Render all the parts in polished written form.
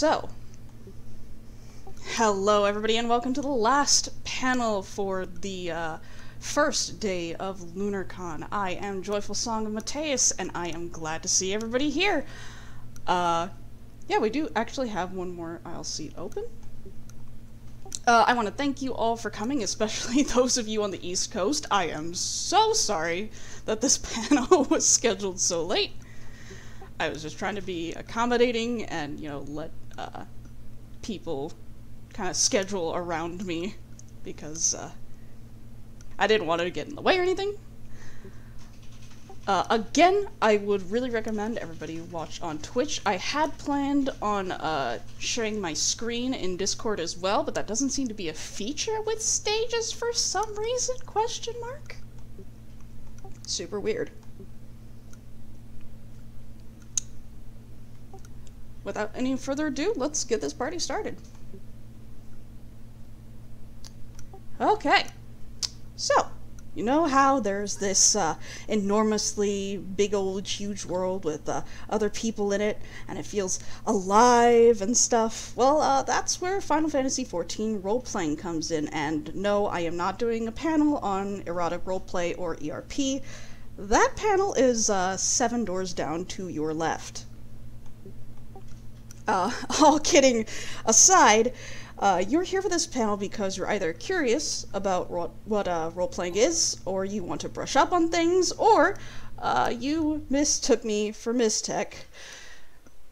So, hello everybody and welcome to the last panel for the first day of Lunarcon. I am Joyful Song of Mateus and I am glad to see everybody here. Yeah, we do actually have one more aisle seat open. I want to thank you all for coming, especially those of you on the East Coast. I am so sorry that this panel was scheduled so late. I was just trying to be accommodating and, you know, let people kind of schedule around me because I didn't want to get in the way or anything. Again, I would really recommend everybody watch on Twitch. I had planned on sharing my screen in Discord as well, but that doesn't seem to be a feature with stages for some reason, question mark? Super weird. Without any further ado, let's get this party started. Okay, so, you know how there's this enormously big old huge world with other people in it, and it feels alive and stuff? Well, that's where Final Fantasy XIV role-playing comes in, and no, I am not doing a panel on erotic roleplay or ERP. That panel is 7 doors down to your left. All kidding aside, you're here for this panel because you're either curious about what role-playing is, or you want to brush up on things, or you mistook me for Miss Tech,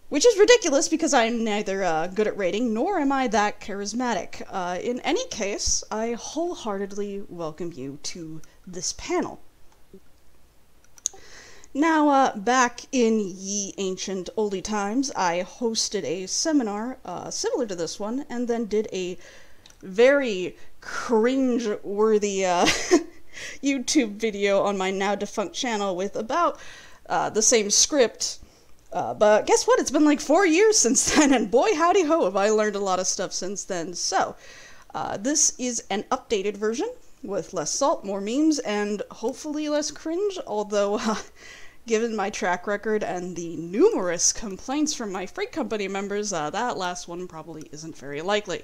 which is ridiculous because I'm neither good at rating nor am I that charismatic. In any case, I wholeheartedly welcome you to this panel. Now, back in ye ancient oldie times, I hosted a seminar similar to this one, and then did a very cringe-worthy YouTube video on my now-defunct channel with about the same script. But guess what? It's been like 4 years since then, and boy howdy ho have I learned a lot of stuff since then. So, this is an updated version with less salt, more memes, and hopefully less cringe, although given my track record and the numerous complaints from my Freak Company members, that last one probably isn't very likely.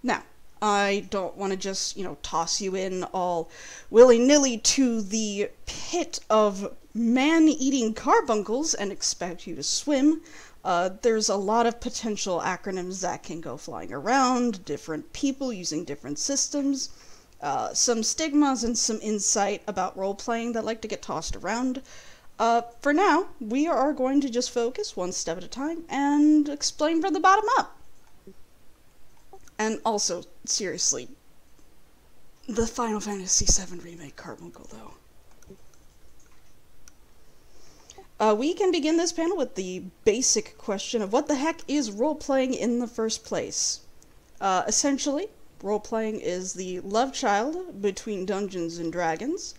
Now, I don't want to just, you know, toss you in all willy-nilly to the pit of man-eating carbuncles and expect you to swim. There's a lot of potential acronyms that can go flying around, different people using different systems, some stigmas and some insight about role-playing that like to get tossed around. For now, we are going to just focus one step at a time and explain from the bottom up. And also, seriously, the Final Fantasy VII Remake carbuncle, though. We can begin this panel with the basic question of what the heck is role-playing in the first place. Essentially, role-playing is the love child between Dungeons and Dragons.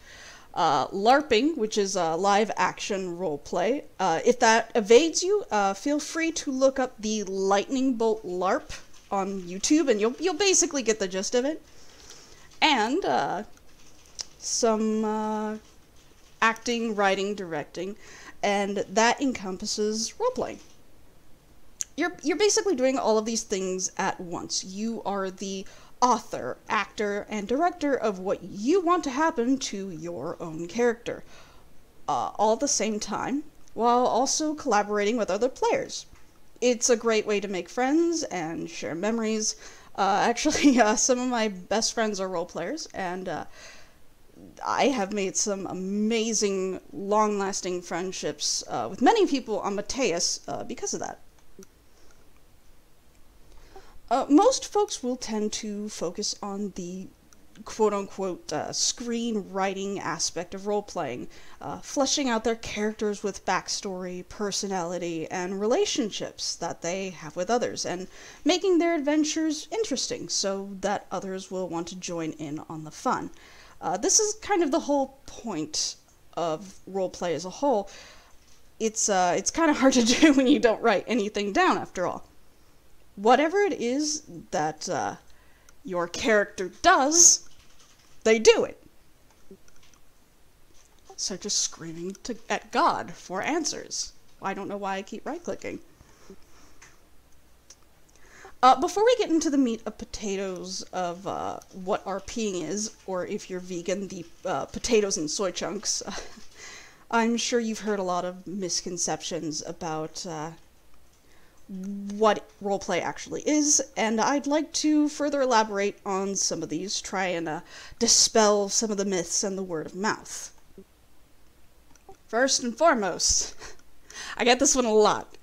LARPing, which is live-action role-play. If that evades you, feel free to look up the Lightning Bolt LARP on YouTube, and you'll basically get the gist of it. And some acting, writing, directing, and that encompasses role-playing. You're basically doing all of these things at once. You are the author, actor, and director of what you want to happen to your own character, all at the same time, while also collaborating with other players. It's a great way to make friends and share memories. Actually, some of my best friends are role players, and I have made some amazing, long-lasting friendships with many people on Mateus because of that. Most folks will tend to focus on the quote-unquote screenwriting aspect of role-playing, fleshing out their characters with backstory, personality, and relationships that they have with others, and making their adventures interesting so that others will want to join in on the fun. This is kind of the whole point of roleplay as a whole. It's kind of hard to do when you don't write anything down, after all. Whatever it is that your character does, they do it. such as screaming at God for answers. I don't know why I keep right-clicking. Before we get into the meat of potatoes of what RPing is, or if you're vegan, the potatoes and soy chunks, I'm sure you've heard a lot of misconceptions about what roleplay actually is, and I'd like to further elaborate on some of these, try and dispel some of the myths and the word of mouth. First and foremost, I get this one a lot.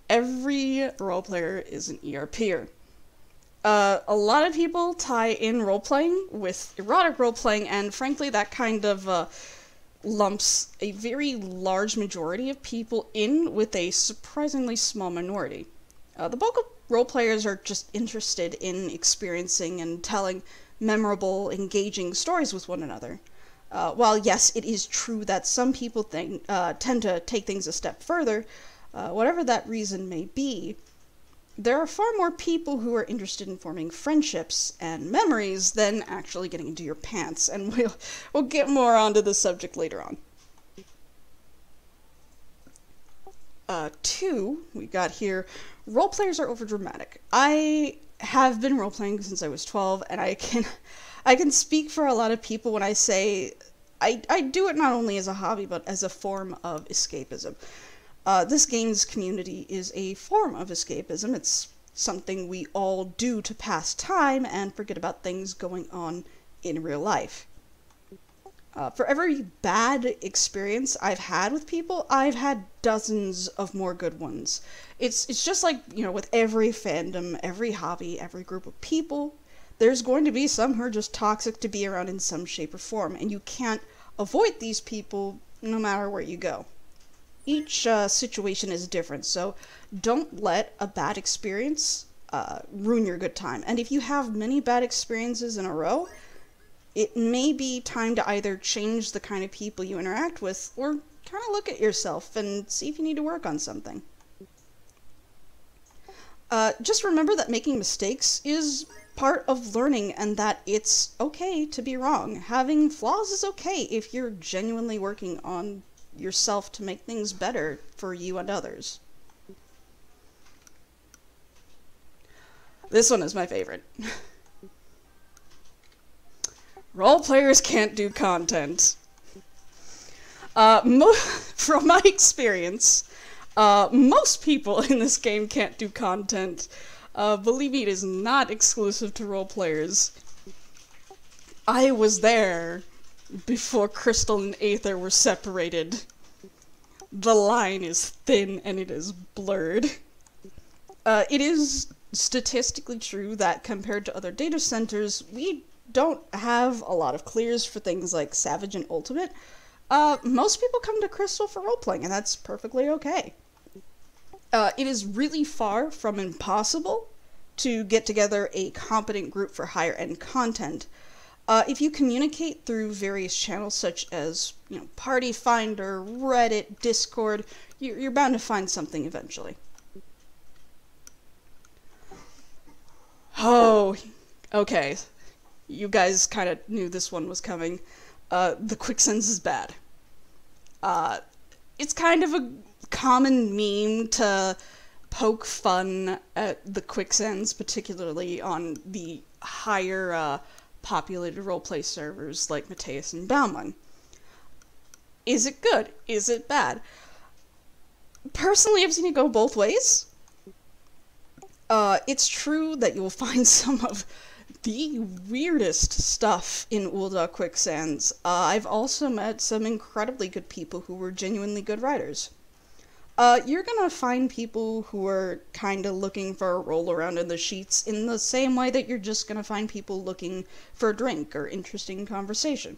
Every roleplayer is an ERPer. A lot of people tie in role-playing with erotic role-playing, and frankly that kind of lumps a very large majority of people in with a surprisingly small minority. The bulk of roleplayers are just interested in experiencing and telling memorable, engaging stories with one another. While yes, it is true that some people tend to take things a step further, whatever that reason may be, there are far more people who are interested in forming friendships and memories than actually getting into your pants, and we'll get more onto the subject later on. 2, we got here, roleplayers are overdramatic. I have been roleplaying since I was 12, and I can speak for a lot of people when I say I do it not only as a hobby, but as a form of escapism. This game's community is a form of escapism. It's something we all do to pass time and forget about things going on in real life. For every bad experience I've had with people, I've had dozens of more good ones. It's just like, you know, with every fandom, every hobby, every group of people, there's going to be some who are just toxic to be around in some shape or form, and you can't avoid these people no matter where you go. Each situation is different, so don't let a bad experience ruin your good time. And if you have many bad experiences in a row, it may be time to either change the kind of people you interact with, or kind of look at yourself and see if you need to work on something. Just remember that making mistakes is part of learning, and that it's okay to be wrong. Having flaws is okay if you're genuinely working on yourself to make things better for you and others. This one is my favorite. Role players can't do content. From my experience, most people in this game can't do content. Believe me, it is not exclusive to role players. I was there before Crystal and Aether were separated. The line is thin and it is blurred. It is statistically true that compared to other data centers, we don't have a lot of clears for things like Savage and Ultimate. Most people come to Crystal for role-playing, and that's perfectly okay. It is really far from impossible to get together a competent group for higher-end content. If you communicate through various channels such as, you know, Party Finder, Reddit, Discord, you're bound to find something eventually. Oh, okay. You guys kind of knew this one was coming. The quicksands is bad. It's kind of a common meme to poke fun at the quicksands, particularly on the higher populated roleplay servers like Mateus and Bauman. Is it good? Is it bad? Personally, I've seen it go both ways. It's true that you'll find some of the weirdest stuff in Ulda Quicksands. I've also met some incredibly good people who were genuinely good writers. You're gonna find people who are kinda looking for a roll around in the sheets in the same way that you're just gonna find people looking for a drink or interesting conversation.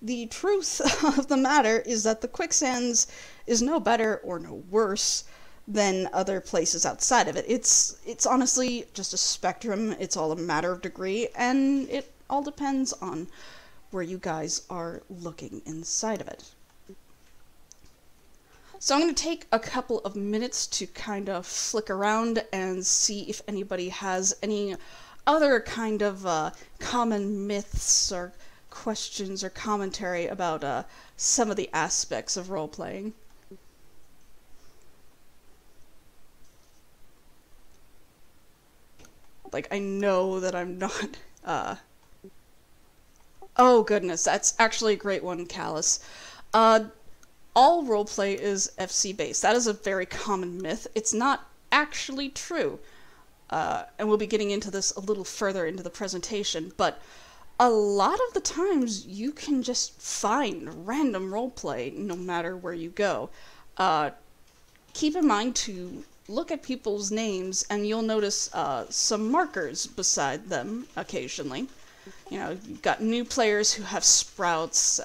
The truth of the matter is that the Quicksands is no better or no worse than other places outside of it. It's honestly just a spectrum. It's all a matter of degree, and it all depends on where you guys are looking inside of it. So I'm going to take a couple of minutes to kind of flick around and see if anybody has any other kind of common myths or questions or commentary about some of the aspects of role-playing. Like, I know that I'm not, oh goodness, that's actually a great one, Callus. All roleplay is FC based. That is a very common myth. It's not actually true. And we'll be getting into this a little further into the presentation, but a lot of the times you can just find random roleplay no matter where you go. Keep in mind to look at people's names, and you'll notice some markers beside them occasionally. You know, you've got new players who have sprouts,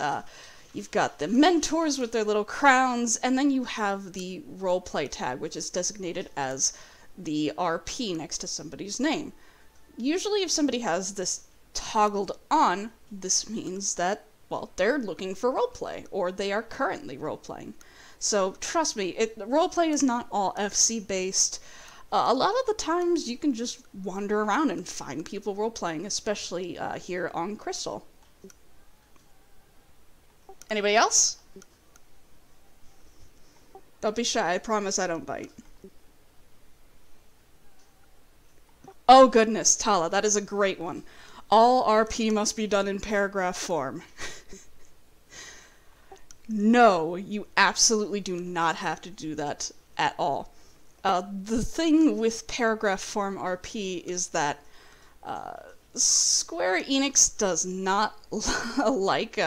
you've got the mentors with their little crowns, and then you have the roleplay tag, which is designated as the RP next to somebody's name. Usually if somebody has this toggled on, this means that, well, they're looking for roleplay, or they are currently roleplaying. So trust me, roleplay is not all FC based. A lot of the times you can just wander around and find people roleplaying, especially here on Crystal. Anybody else? Don't be shy, I promise I don't bite. Oh goodness, Tala, that is a great one. All RP must be done in paragraph form. No, you absolutely do not have to do that at all. The thing with paragraph form RP is that Square Enix does not like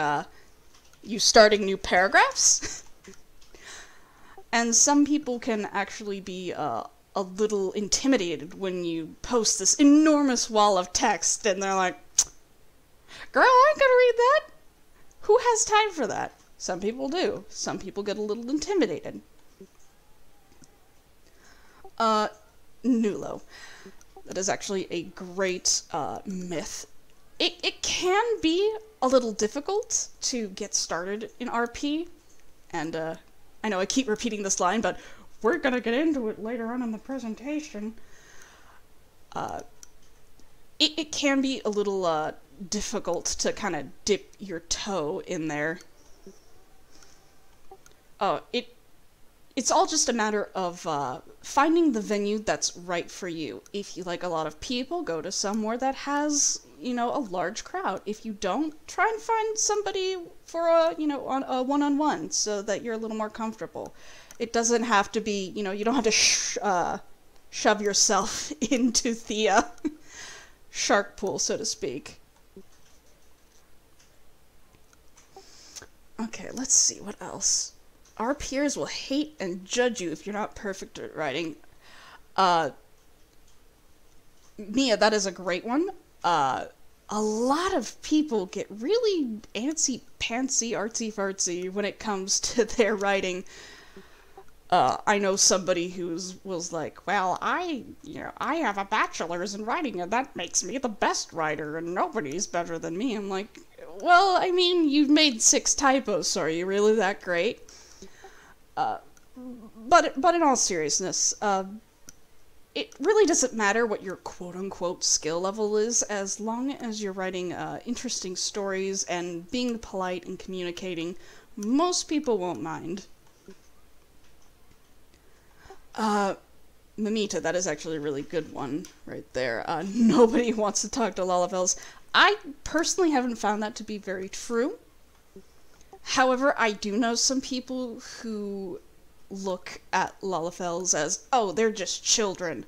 you starting new paragraphs. And some people can actually be a little intimidated when you post this enormous wall of text, and they're like, girl, I ain't gonna read that. Who has time for that? Some people do. Some people get a little intimidated. Nulo. That is actually a great myth. It can be a little difficult to get started in RP, and I know I keep repeating this line, but we're gonna get into it later on in the presentation. It can be a little difficult to kind of dip your toe in there. It's all just a matter of finding the venue that's right for you. If you like a lot of people, go to somewhere that has, you know, a large crowd. If you don't, try and find somebody for a, you know, on a one-on-one so that you're a little more comfortable. It doesn't have to be, you know, you don't have to shove yourself into the shark pool, so to speak. Okay, let's see, what else? Our peers will hate and judge you if you're not perfect at writing. Mia, that is a great one. A lot of people get really antsy-pantsy, artsy-fartsy when it comes to their writing. I know somebody who was like, well, I have a bachelor's in writing, and that makes me the best writer, and nobody's better than me. I'm like, well, I mean, you've made 6 typos, so are you really that great? But in all seriousness, it really doesn't matter what your quote-unquote skill level is, as long as you're writing interesting stories and being polite and communicating. Most people won't mind. Mamita, that is actually a really good one right there. Nobody wants to talk to Lalafels. I personally haven't found that to be very true. However, I do know some people who look at Lalafels as, oh, they're just children.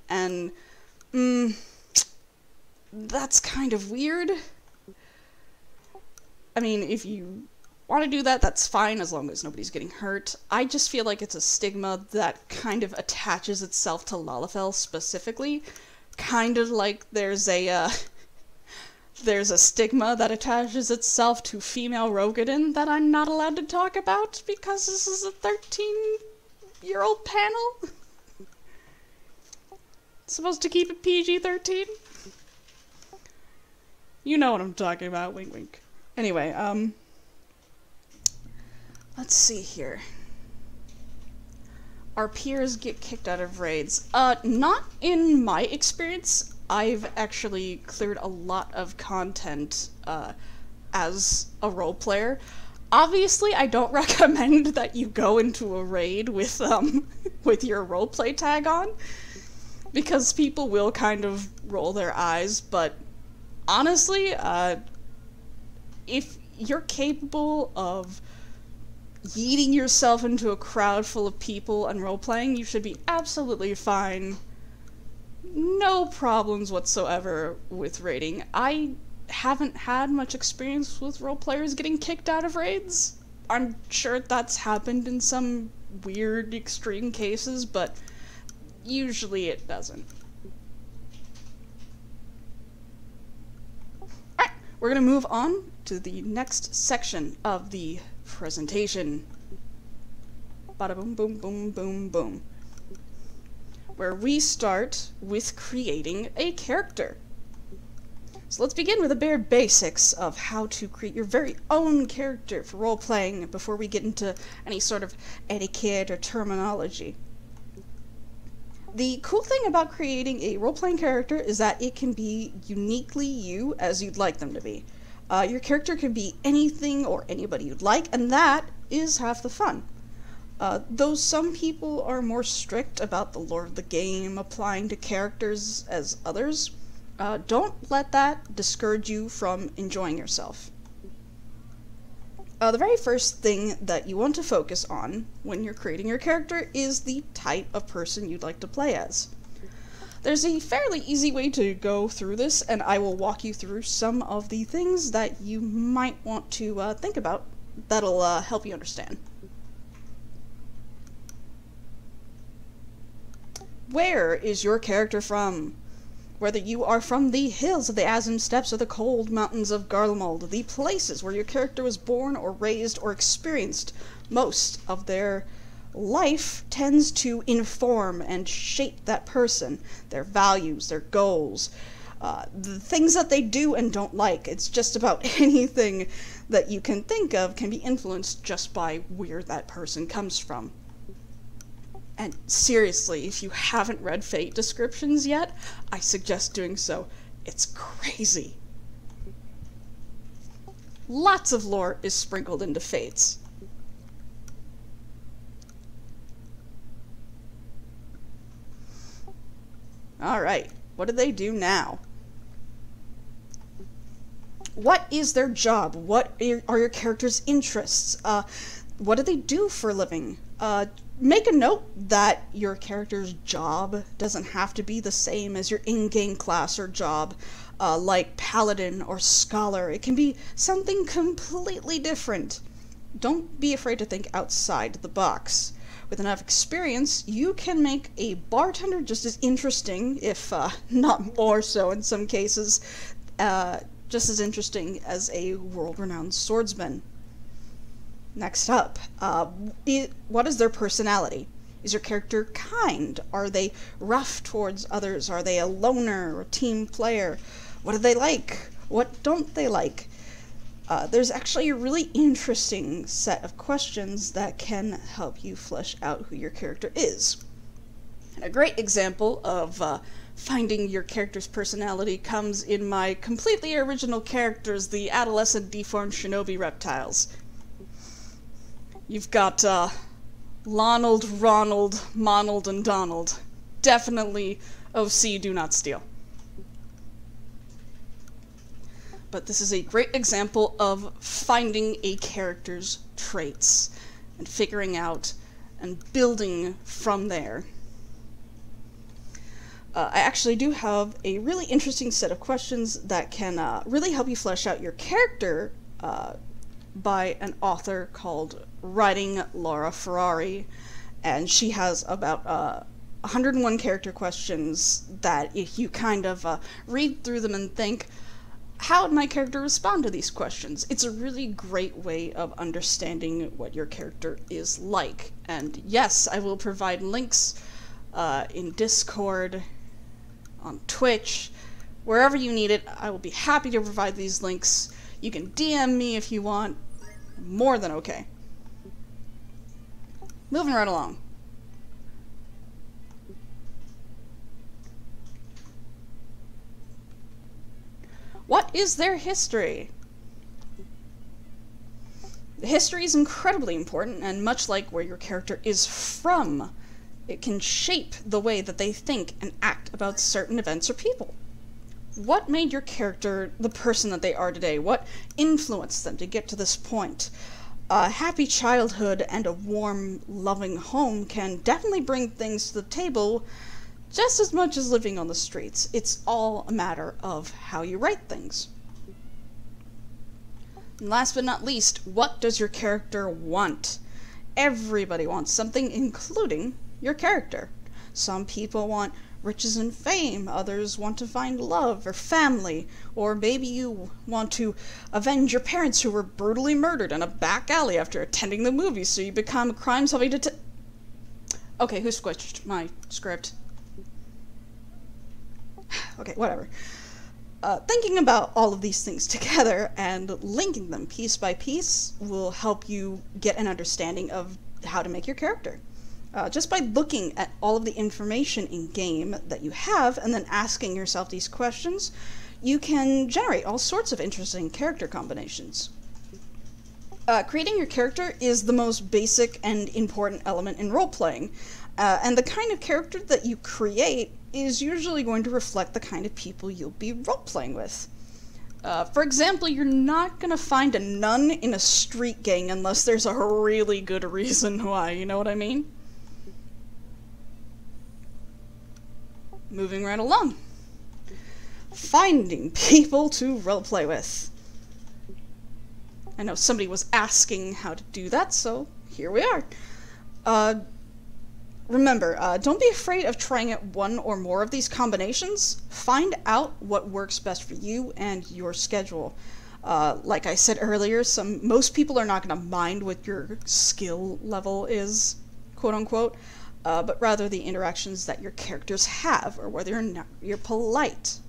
And, that's kind of weird. I mean, if you want to do that, that's fine, as long as nobody's getting hurt. I just feel like it's a stigma that kind of attaches itself to Lalafel specifically. Kind of like there's a stigma that attaches itself to female Rogadin that I'm not allowed to talk about because this is a 13-year-old panel. It's supposed to keep it PG-13. You know what I'm talking about, wink wink. Anyway, let's see here. Our peers get kicked out of raids. Not in my experience. I've actually cleared a lot of content as a role player. Obviously, I don't recommend that you go into a raid with your roleplay tag on. because people will kind of roll their eyes, but honestly, if you're capable of yeeting yourself into a crowd full of people and role-playing, you should be absolutely fine. No problems whatsoever with raiding. I haven't had much experience with role-players getting kicked out of raids. I'm sure that's happened in some weird extreme cases, but usually it doesn't. Alright, we're gonna move on to the next section of the presentation. Bada boom boom boom boom boom. Where we start with creating a character. So let's begin with the bare basics of how to create your very own character for role-playing before we get into any sort of etiquette or terminology. The cool thing about creating a role-playing character is that it can be uniquely you as you'd like them to be. Your character can be anything or anybody you'd like, and that is half the fun. Though some people are more strict about the lore of the game applying to characters as others, don't let that discourage you from enjoying yourself. The very first thing that you want to focus on when you're creating your character is the type of person you'd like to play as. There's a fairly easy way to go through this, and I will walk you through some of the things that you might want to think about that'll help you understand. Where is your character from? Whether you are from the hills of the Azim Steppes or the cold mountains of Garlemald, the places where your character was born or raised or experienced most of their life tends to inform and shape that person, their values, their goals, the things that they do and don't like. It's just about anything that you can think of can be influenced just by where that person comes from. And seriously, if you haven't read Fate descriptions yet, I suggest doing so. It's crazy. Lots of lore is sprinkled into Fates. Alright, what do they do now? What is their job? What are your character's interests? What do they do for a living? Make a note that your character's job doesn't have to be the same as your in-game class or job, like Paladin or Scholar. It can be something completely different. Don't be afraid to think outside the box. With enough experience, you can make a bartender just as interesting, if not more so in some cases, just as interesting as a world-renowned swordsman. Next up, what is their personality? Is your character kind? Are they rough towards others? Are they a loner or a team player? What do they like? What don't they like? There's actually a really interesting set of questions that can help you flesh out who your character is. And a great example of finding your character's personality comes in my completely original characters, the adolescent deformed shinobi reptiles. You've got Lonald, Ronald, Monald, and Donald. Definitely OC Do Not Steal. But this is a great example of finding a character's traits and figuring out and building from there. I actually do have a really interesting set of questions that can really help you flesh out your character by an author called Writing Laura Ferrari, and she has about 101 character questions that if you kind of read through them and think, how would my character respond to these questions? It's a really great way of understanding what your character is like. And yes, I will provide links in Discord, on Twitch, wherever you need it. I will be happy to provide these links. You can DM me if you want. More than okay. Moving right along. What is their history? The history is incredibly important, and much like where your character is from, It can shape the way that they think and act about certain events or people. What made your character the person that they are today? What influenced them to get to this point? A happy childhood and a warm, loving home can definitely bring things to the table just as much as living on the streets. It's all a matter of how you write things. And last but not least, what does your character want? Everybody wants something, including your character. Some people want riches and fame, others want to find love or family, or maybe you want to avenge your parents who were brutally murdered in a back alley after attending the movies, so you become a crime-solving detective. Okay, who squished my script? Okay, whatever. Thinking about all of these things together and linking them piece by piece will help you get an understanding of how to make your character. Just by looking at all of the information in-game that you have and then asking yourself these questions, you can generate all sorts of interesting character combinations. Creating your character is the most basic and important element in role-playing, and the kind of character that you create is usually going to reflect the kind of people you'll be role-playing with. For example, you're not gonna find a nun in a street gang unless there's a really good reason why, you know what I mean? Moving right along. Finding people to roleplay with. I know somebody was asking how to do that, so here we are. Remember, don't be afraid of trying out one or more of these combinations. Find out what works best for you and your schedule. Like I said earlier, most people are not going to mind what your skill level is, quote unquote, but rather the interactions that your characters have, or whether or not you're polite.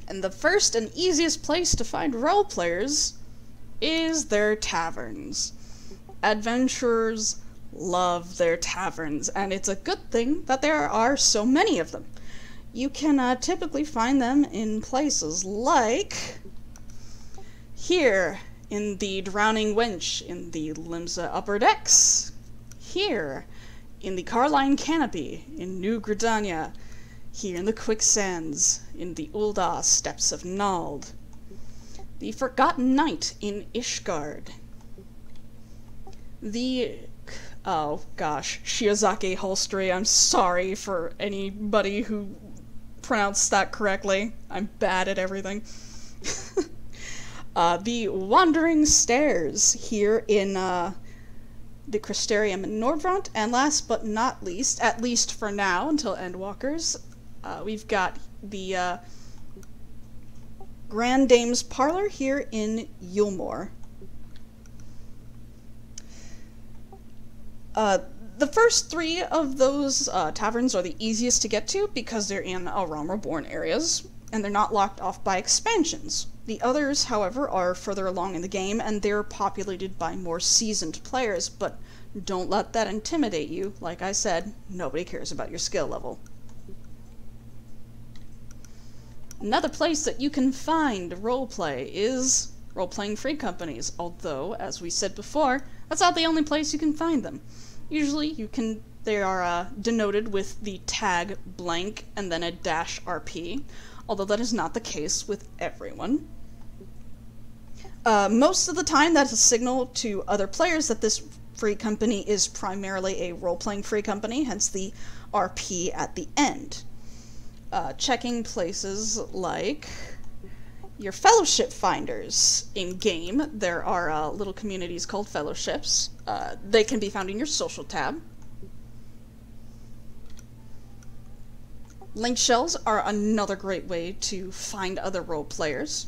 And the first and easiest place to find role players is their taverns. Adventurers love their taverns, and it's a good thing that there are so many of them. You can typically find them in places like here in the Drowning Wench in the Limsa Upper Decks, here in the Carline Canopy in New Gridania, here in the Quicksands in the Ul'dah Steppes of Nald, the Forgotten Knight in Ishgard, the Shiozaki Holstery. I'm sorry for anybody who pronounced that correctly. I'm bad at everything. The Wandering Stairs here in the Crystarium in Nordfront, and last but not least, at least for now until Endwalkers, we've got the Grand Dame's Parlor here in Yulmore. The first three of those taverns are the easiest to get to because they're in Realm Reborn areas, and they're not locked off by expansions. The others, however, are further along in the game, and they're populated by more seasoned players, but don't let that intimidate you. Like I said, nobody cares about your skill level. Another place that you can find roleplay is role-playing free companies, although, as we said before, that's not the only place you can find them. Usually they are denoted with the tag blank and then a -RP, although that is not the case with everyone. Most of the time that's a signal to other players that this free company is primarily a role-playing free company, hence the RP at the end. Checking places like your fellowship finders in-game. There are little communities called fellowships. They can be found in your social tab. Link shells are another great way to find other role players.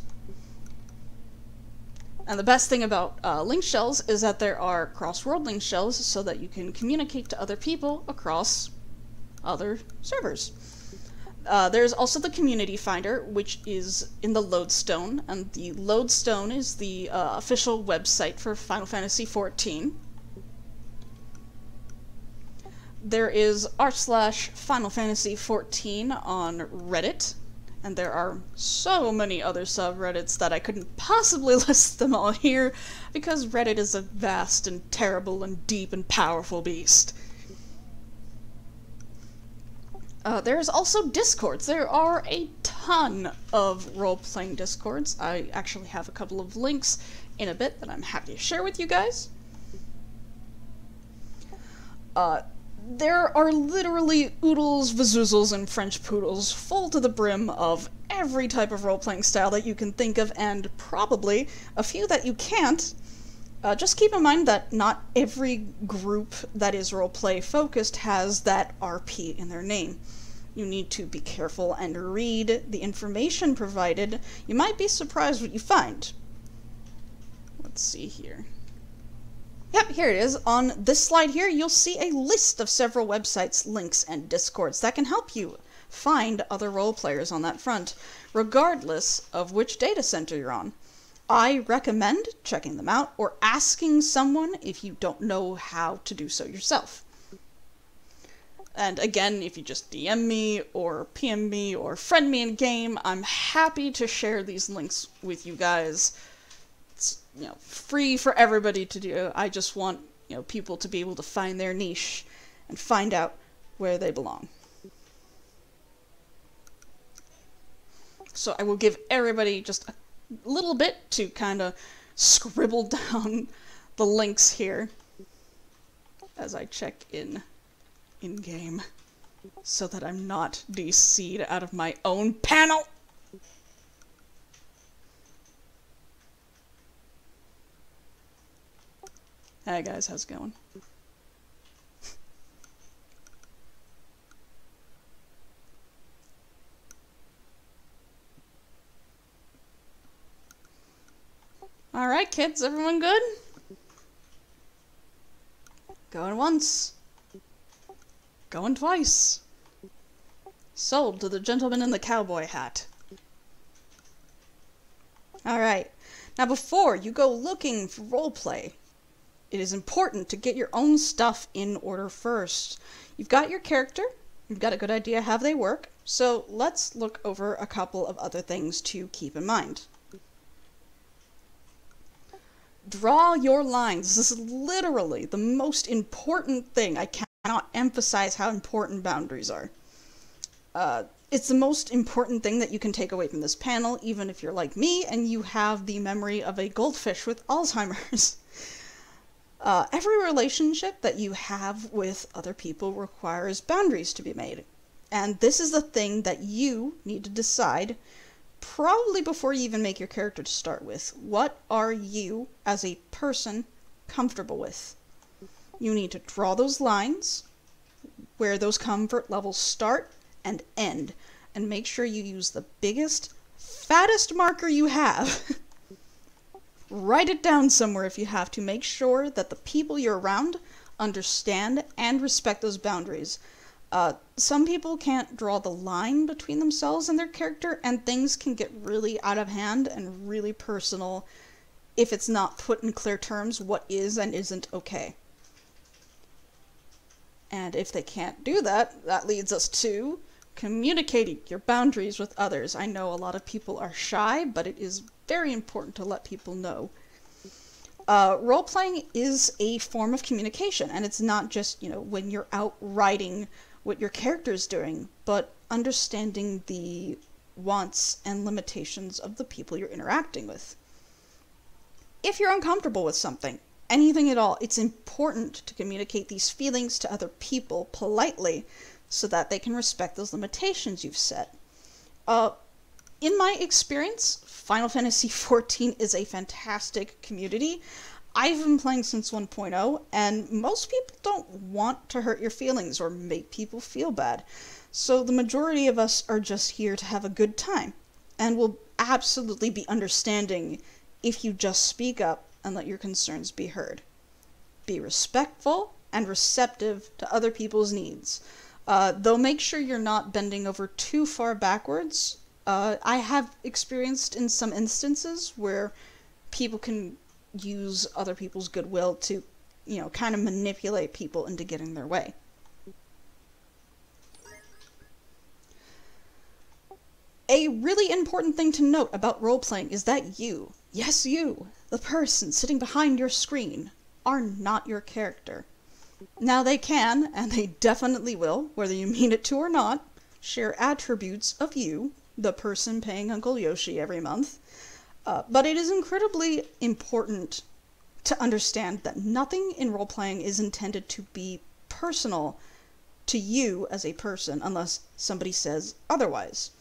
And the best thing about link shells is that there are cross-world link shells so that you can communicate to other people across other servers. There's also the Community Finder, which is in the Lodestone, and the Lodestone is the official website for Final Fantasy XIV. There is r/Final Fantasy XIV on Reddit, and there are so many other subreddits that I couldn't possibly list them all here, because Reddit is a vast and terrible and deep and powerful beast. There's also Discords. There are a ton of role-playing Discords. I actually have a couple of links in a bit that I'm happy to share with you guys. There are literally oodles, vazoozles, and French poodles full to the brim of every type of role-playing style that you can think of, and probably a few that you can't. Just keep in mind that not every group that is roleplay focused has that RP in their name. You need to be careful and read the information provided. You might be surprised what you find. Let's see here. Yep, here it is. On this slide here, you'll see a list of several websites, links, and Discords that can help you find other role players on that front, regardless of which data center you're on. I recommend checking them out or asking someone if you don't know how to do so yourself. And again, if you just DM me or PM me or friend me in game, I'm happy to share these links with you guys. It's, free for everybody to do. I just want, people to be able to find their niche and find out where they belong. So I will give everybody just a little bit to kind of scribble down the links here as I check in-game so that I'm not DC'd out of my own panel. Hey guys, how's it going? Alright kids, everyone good? Going once. Going twice. Sold to the gentleman in the cowboy hat. Alright, now before you go looking for roleplay, it is important to get your own stuff in order first. You've got your character, you've got a good idea how they work, so let's look over a couple of other things to keep in mind. Draw your lines. This is literally the most important thing. I cannot emphasize how important boundaries are. It's the most important thing that you can take away from this panel, even if you're like me and you have the memory of a goldfish with Alzheimer's. Every relationship that you have with other people requires boundaries to be made. And this is the thing that you need to decide probably before you even make your character to start with. What are you, as a person, comfortable with? You need to draw those lines, where those comfort levels start and end, and make sure you use the biggest, fattest marker you have. Write it down somewhere if you have to. Make sure that the people you're around understand and respect those boundaries. Some people can't draw the line between themselves and their character, and things can get really out of hand and really personal if it's not put in clear terms what is and isn't okay. And if they can't do that, that leads us to communicating your boundaries with others. I know a lot of people are shy, but it is very important to let people know. Role-playing is a form of communication, and it's not just, when you're out writing what your character's doing, but understanding the wants and limitations of the people you're interacting with. If you're uncomfortable with something, anything at all, it's important to communicate these feelings to other people politely so that they can respect those limitations you've set. In my experience, Final Fantasy XIV is a fantastic community. I've been playing since 1.0, and most people don't want to hurt your feelings or make people feel bad. So the majority of us are just here to have a good time, and will absolutely be understanding if you just speak up and let your concerns be heard. Be respectful and receptive to other people's needs. Though make sure you're not bending over too far backwards. I have experienced in some instances where people can use other people's goodwill to, kind of manipulate people into getting their way. A really important thing to note about role-playing is that you, yes you, the person sitting behind your screen, are not your character. Now they can, and they definitely will, whether you mean it to or not, share attributes of you, the person paying Uncle Yoshi every month, but it is incredibly important to understand that nothing in role-playing is intended to be personal to you as a person unless somebody says otherwise.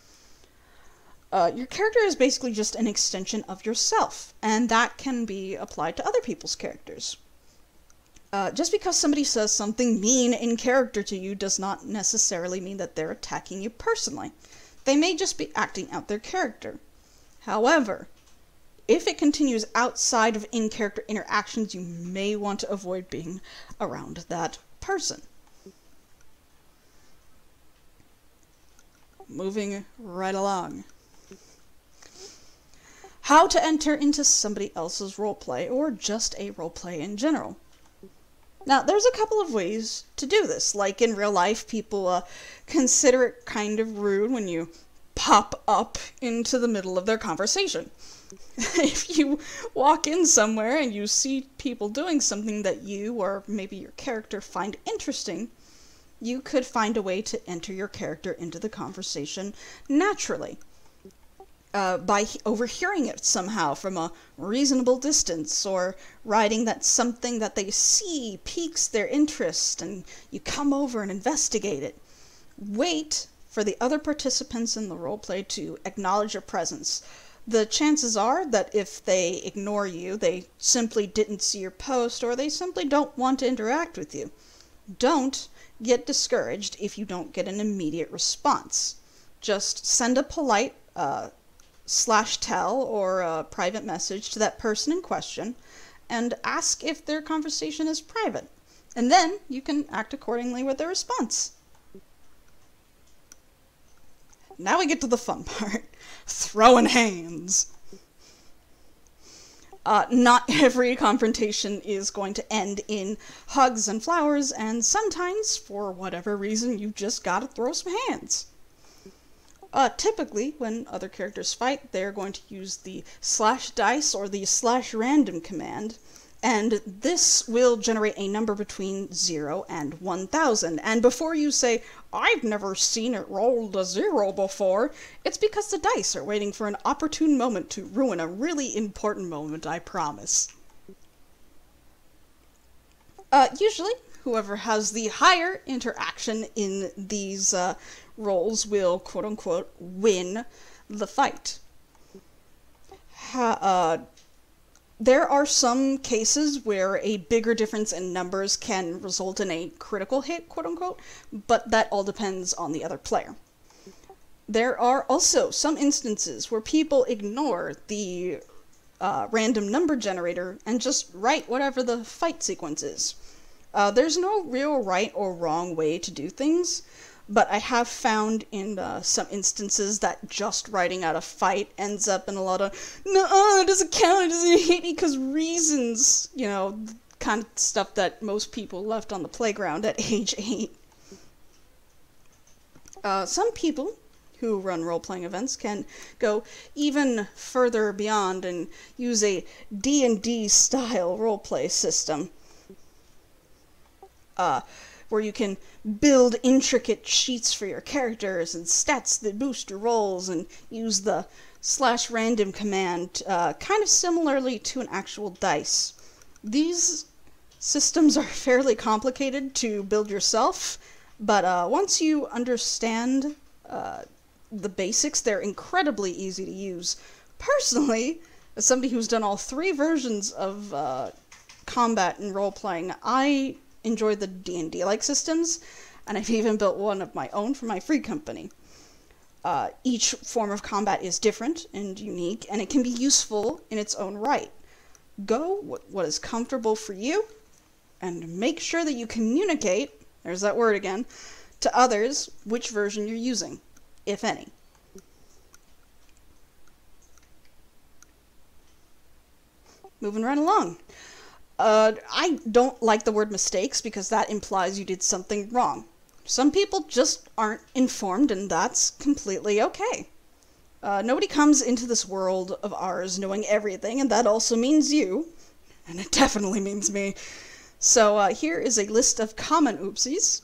Your character is basically just an extension of yourself, and that can be applied to other people's characters. Just because somebody says something mean in character to you does not necessarily mean that they're attacking you personally. They may just be acting out their character. However, if it continues outside of in-character interactions, you may want to avoid being around that person. Moving right along. How to enter into somebody else's roleplay, or just a roleplay in general. Now, there's a couple of ways to do this. Like in real life, people consider it kind of rude when you pop up into the middle of their conversation. If you walk in somewhere and you see people doing something that you, or maybe your character, find interesting, you could find a way to enter your character into the conversation naturally. By overhearing it somehow from a reasonable distance, or writing that something that they see piques their interest and you come over and investigate it. Wait for the other participants in the roleplay to acknowledge your presence. The chances are that if they ignore you, they simply didn't see your post, or they simply don't want to interact with you. Don't get discouraged if you don't get an immediate response. Just send a polite /tell or a private message to that person in question and ask if their conversation is private. And then you can act accordingly with their response. Now we get to the fun part. Throwing hands. Not every confrontation is going to end in hugs and flowers, and sometimes, for whatever reason, you just gotta throw some hands. Typically, when other characters fight, they're going to use the /dice or the /random command, and this will generate a number between 0 and 1000. And before you say, "I've never seen it rolled a 0 before," it's because the dice are waiting for an opportune moment to ruin a really important moment, I promise. Usually, whoever has the higher interaction in these rolls will, quote-unquote, win the fight. There are some cases where a bigger difference in numbers can result in a critical hit, quote-unquote, but that all depends on the other player. There are also some instances where people ignore the random number generator and just write whatever the fight sequence is. There's no real right or wrong way to do things, but I have found in some instances that just writing out a fight ends up in a lot of, "No, it doesn't count, it doesn't hit me because reasons," you know, the kind of stuff that most people left on the playground at age 8. Some people who run role-playing events can go even further beyond and use a D&D style roleplay system. Where you can build intricate sheets for your characters and stats that boost your rolls, and use the /random command kind of similarly to an actual dice. These systems are fairly complicated to build yourself, but once you understand the basics, they're incredibly easy to use. Personally, as somebody who's done all 3 versions of combat and role-playing, I enjoy the D&D-like systems, and I've even built one of my own for my free company. Each form of combat is different and unique, and it can be useful in its own right. Go what is comfortable for you, and make sure that you communicate, there's that word again, to others which version you're using, if any. Moving right along. I don't like the word mistakes because that implies you did something wrong. Some people just aren't informed, and that's completely okay. Nobody comes into this world of ours knowing everything, and that also means you. And it definitely means me. So here is a list of common oopsies.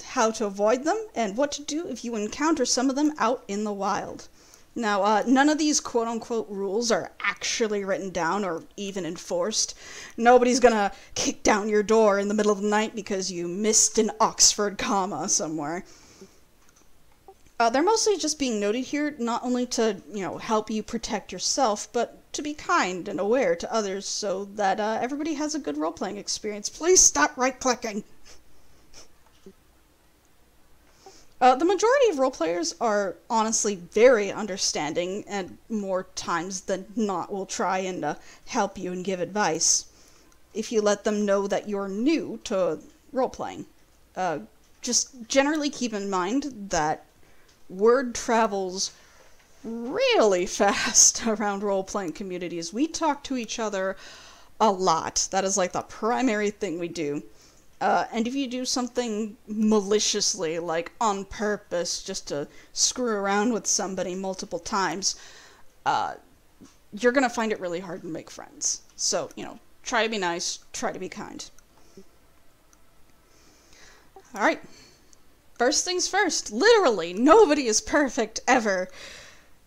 how to avoid them, and what to do if you encounter some of them out in the wild. Now, none of these quote-unquote rules are actually written down or even enforced. Nobody's gonna kick down your door in the middle of the night because you missed an Oxford comma somewhere. They're mostly just being noted here, not only to, help you protect yourself, but to be kind and aware to others so that everybody has a good role-playing experience. Please stop right-clicking! The majority of role-players are honestly very understanding, and more times than not will try and help you and give advice if you let them know that you're new to role-playing. Just generally keep in mind that word travels really fast around role-playing communities. We talk to each other a lot. That is like the primary thing we do. And if you do something maliciously, like on purpose, just to screw around with somebody multiple times, you're gonna find it really hard to make friends. So, try to be nice, try to be kind. Alright. First things first, literally, nobody is perfect ever,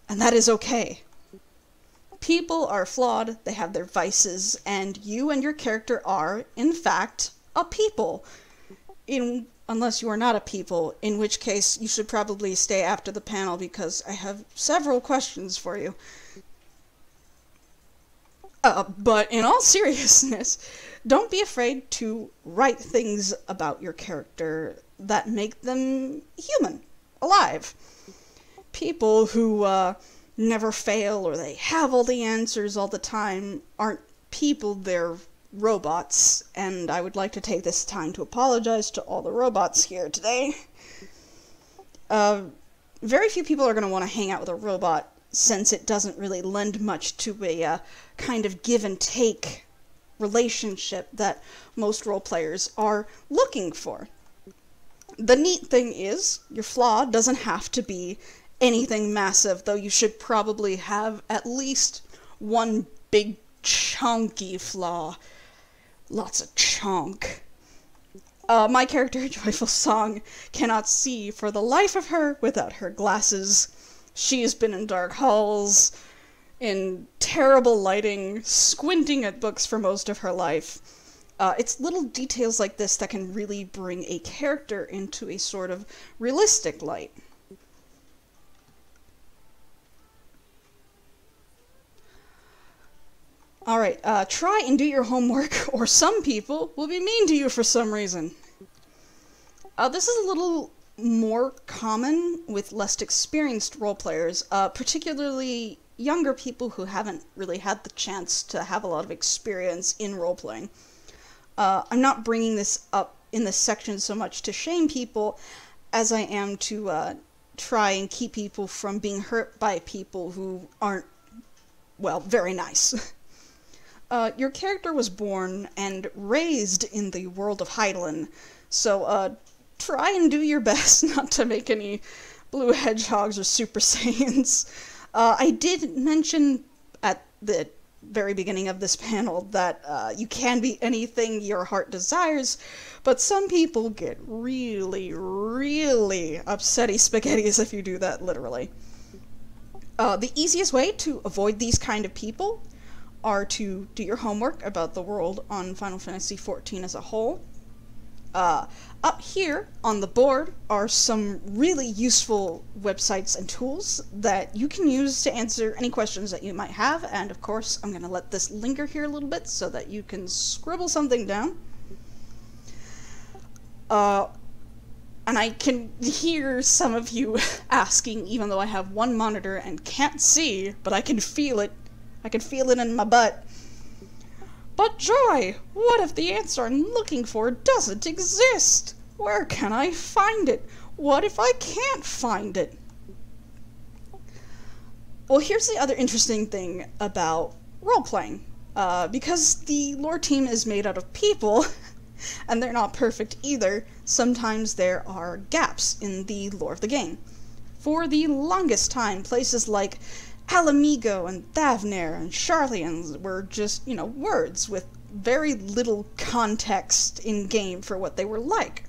and that is okay. People are flawed, they have their vices, and you and your character are, in fact, a people. Unless you are not a people, in which case you should probably stay after the panel because I have several questions for you. But in all seriousness, don't be afraid to write things about your character that make them human, alive. People who never fail or they have all the answers all the time aren't people, they're robots, and I would like to take this time to apologize to all the robots here today. Very few people are going to want to hang out with a robot since it doesn't really lend much to a kind of give and take relationship that most role players are looking for. The neat thing is, your flaw doesn't have to be anything massive, though you should probably have at least one big chunky flaw. Lots of chunk. My character, Joyful Song, cannot see for the life of her without her glasses. She has been in dark halls, in terrible lighting, squinting at books for most of her life. It's little details like this that can really bring a character into a sort of realistic light. Alright, try and do your homework, or some people will be mean to you for some reason. This is a little more common with less experienced roleplayers, particularly younger people who haven't really had the chance to have a lot of experience in roleplaying. I'm not bringing this up in this section so much to shame people as I am to try and keep people from being hurt by people who aren't, well, very nice. Your character was born and raised in the world of Hydaelyn, so try and do your best not to make any blue hedgehogs or Super Saiyans. I did mention at the very beginning of this panel that you can be anything your heart desires, but some people get really, really upsetty spaghettis if you do that literally. The easiest way to avoid these kind of people are to do your homework about the world on Final Fantasy XIV as a whole. Up here on the board are some really useful websites and tools that you can use to answer any questions that you might have, and of course I'm going to let this linger here a little bit so that you can scribble something down. And I can hear some of you asking, even though I have one monitor and can't see, but I can feel it. I can feel it in my butt. But Joy, what if the answer I'm looking for doesn't exist? Where can I find it? What if I can't find it? Well, here's the other interesting thing about role-playing. Because the lore team is made out of people, and they're not perfect either, sometimes there are gaps in the lore of the game. For the longest time, places like Alamigo and Thavnair and Sharlayan were just, words with very little context in-game for what they were like.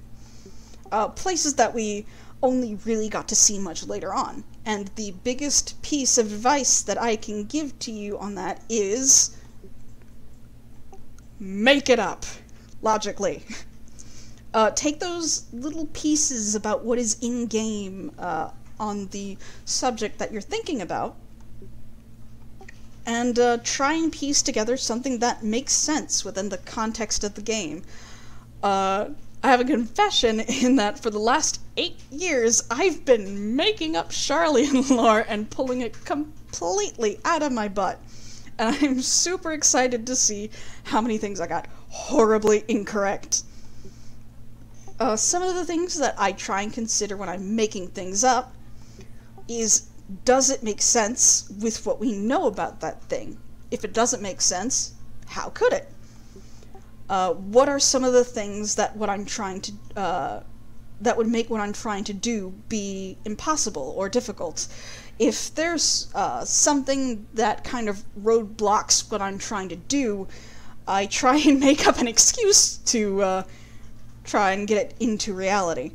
places that we only really got to see much later on. And the biggest piece of advice that I can give to you on that is make it up, logically. Take those little pieces about what is in-game on the subject that you're thinking about, and try and piece together something that makes sense within the context of the game. I have a confession in that for the last 8 years, I've been making up Charlian lore and pulling it completely out of my butt. And I'm super excited to see how many things I got horribly incorrect. Some of the things that I try and consider when I'm making things up is, does it make sense with what we know about that thing? If it doesn't make sense, how could it? What are some of the things that what I'm trying to, that would make what I'm trying to do be impossible or difficult? If there's something that kind of roadblocks what I'm trying to do, I try and make up an excuse to try and get it into reality.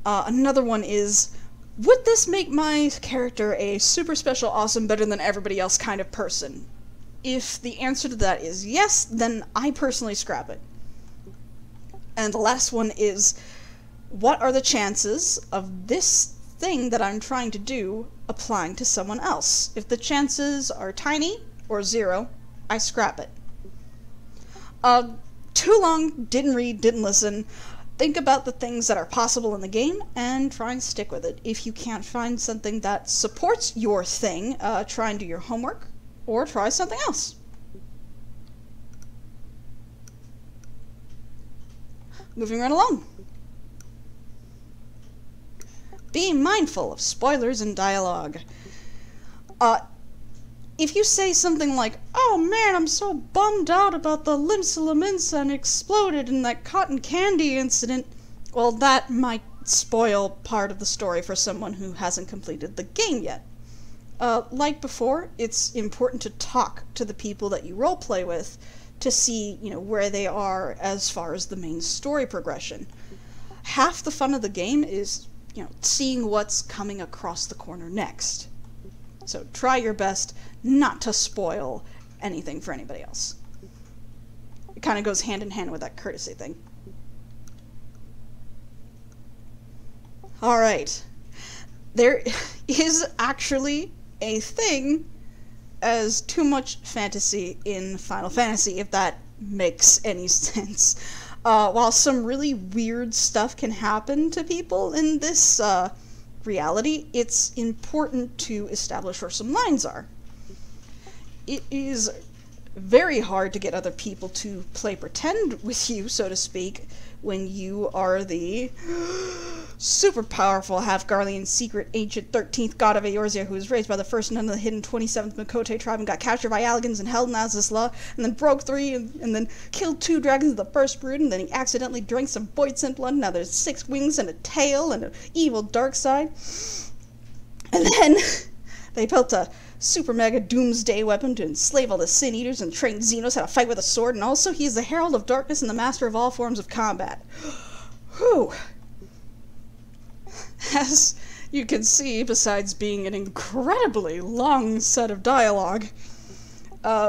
Another one is, would this make my character a super special, awesome, better than everybody else kind of person? If the answer to that is yes, then I personally scrap it. And the last one is, what are the chances of this thing that I'm trying to do applying to someone else? If the chances are tiny or 0, I scrap it. Too long, didn't read, didn't listen. Think about the things that are possible in the game and try and stick with it. If you can't find something that supports your thing, try and do your homework or try something else. Moving right along. Be mindful of spoilers and dialogue. If you say something like, "Oh man, I'm so bummed out about the Limsa exploded in that cotton candy incident," well, that might spoil part of the story for someone who hasn't completed the game yet. Like before, it's important to talk to the people that you roleplay with to see, where they are as far as the main story progression. Half the fun of the game is, seeing what's coming across the corner next. So try your best not to spoil anything for anybody else. It kind of goes hand in hand with that courtesy thing. Alright. There is actually a thing as too much fantasy in Final Fantasy, if that makes any sense. While some really weird stuff can happen to people in this reality, it's important to establish where some lines are. It is very hard to get other people to play pretend with you, so to speak, when you are the super powerful half-Garlean secret ancient 13th god of Eorzea who was raised by the first nun of the hidden 27th Makote tribe and got captured by Allagans and held in Azizla, and then broke 3 and then killed 2 dragons of the first brood, and then he accidentally drank some Boydson blood, and now there's 6 wings and a tail and an evil dark side. And then they built a super mega doomsday weapon to enslave all the sin eaters and train Xenos how to fight with a sword, and also he's the herald of darkness and the master of all forms of combat. Whew. As you can see, besides being an incredibly long set of dialogue,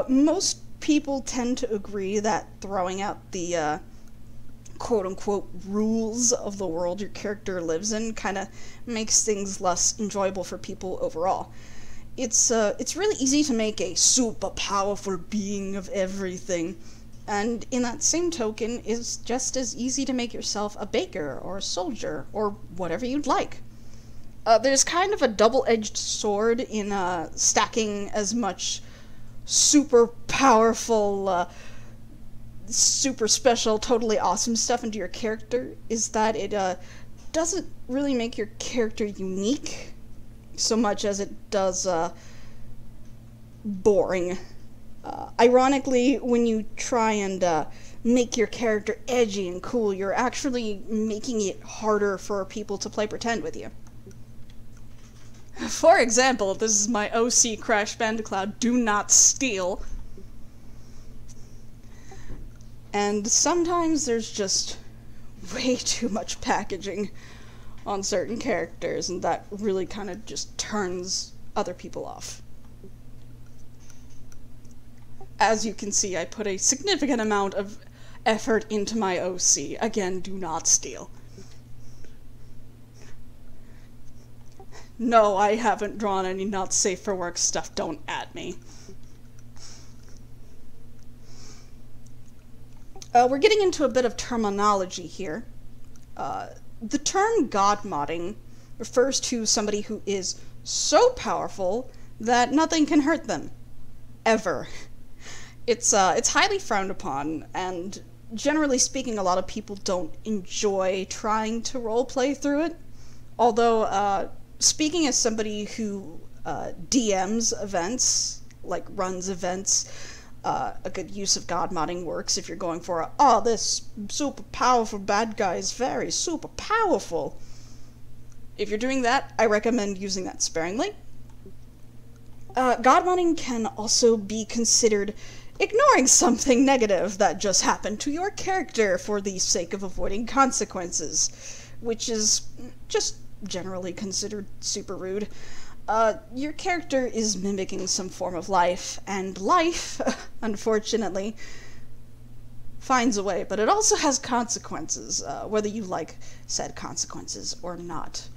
most people tend to agree that throwing out the quote-unquote rules of the world your character lives in kind of makes things less enjoyable for people overall. It's really easy to make a super powerful being of everything, and in that same token, it's just as easy to make yourself a baker or a soldier or whatever you'd like. There's kind of a double-edged sword in stacking as much super powerful, super special, totally awesome stuff into your character, is that it doesn't really make your character unique so much as it does boring. Ironically, when you try and make your character edgy and cool, you're actually making it harder for people to play pretend with you. For example, this is my OC Crash Bandicoot Do Not Steal. And sometimes there's just way too much packaging on certain characters, and that really kind of just turns other people off. As you can see, I put a significant amount of effort into my OC. Again, do not steal. No, I haven't drawn any not safe for work stuff. Don't at me. We're getting into a bit of terminology here. The term god modding refers to somebody who is so powerful that nothing can hurt them. Ever. It's highly frowned upon, and generally speaking, a lot of people don't enjoy trying to roleplay through it. Although, speaking as somebody who DMs events, like runs events, a good use of god modding works if you're going for this super powerful bad guy is very super powerful. If you're doing that, I recommend using that sparingly. God modding can also be considered ignoring something negative that just happened to your character for the sake of avoiding consequences, which is just generally considered super rude. Your character is mimicking some form of life, and life, unfortunately, finds a way, but it also has consequences, whether you like said consequences or not.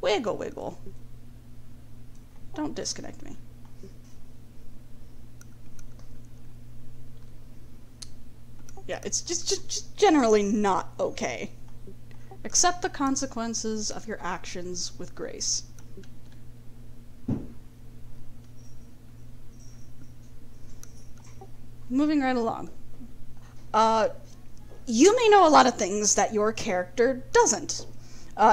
Wiggle, wiggle. Don't disconnect me. Yeah, it's just generally not okay. Accept the consequences of your actions with grace. Moving right along. You may know a lot of things that your character doesn't.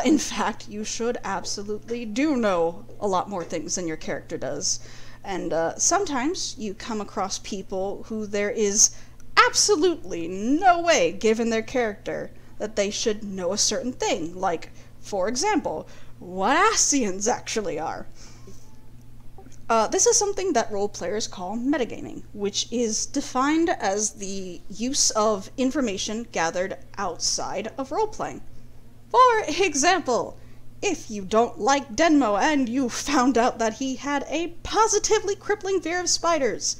In fact, you should absolutely do know a lot more things than your character does. And sometimes you come across people who there is absolutely no way, given their character, that they should know a certain thing. Like, for example, what Asians actually are. This is something that role players call metagaming, which is defined as the use of information gathered outside of role-playing. For example, if you don't like Denmo and you found out that he had a positively crippling fear of spiders,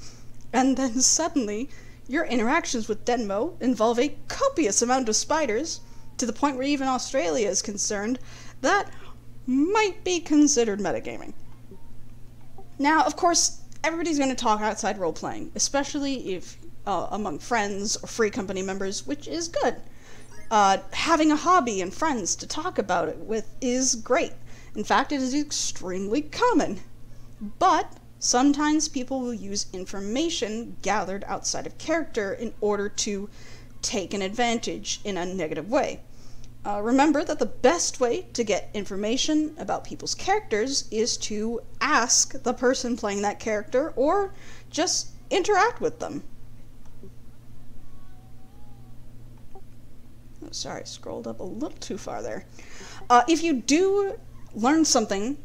and then suddenly your interactions with Denmo involve a copious amount of spiders, to the point where even Australia is concerned, that might be considered metagaming. Now, of course, everybody's going to talk outside role-playing, especially if among friends or free company members, which is good. Having a hobby and friends to talk about it with is great. In fact, it is extremely common. But sometimes people will use information gathered outside of character in order to take an advantage in a negative way. Remember that the best way to get information about people's characters is to ask the person playing that character or just interact with them. Oh, sorry, scrolled up a little too far there. If you do learn something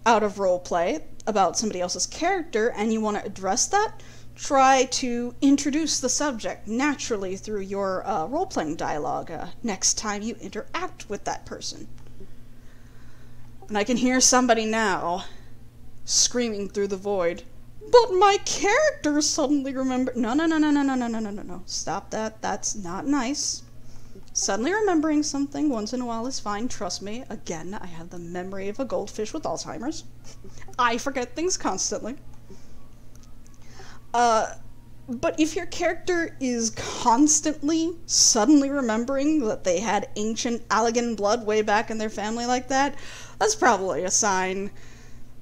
out of roleplay about somebody else's character and you want to address that, try to introduce the subject naturally through your role-playing dialogue next time you interact with that person. And I can hear somebody now screaming through the void, "But my character suddenly remembered." No. Stop that. That's not nice. Suddenly remembering something once in a while is fine. Trust me. Again, I have the memory of a goldfish with Alzheimer's. I forget things constantly. But if your character is constantly suddenly remembering that they had ancient Allegan blood way back in their family like that, that's probably a sign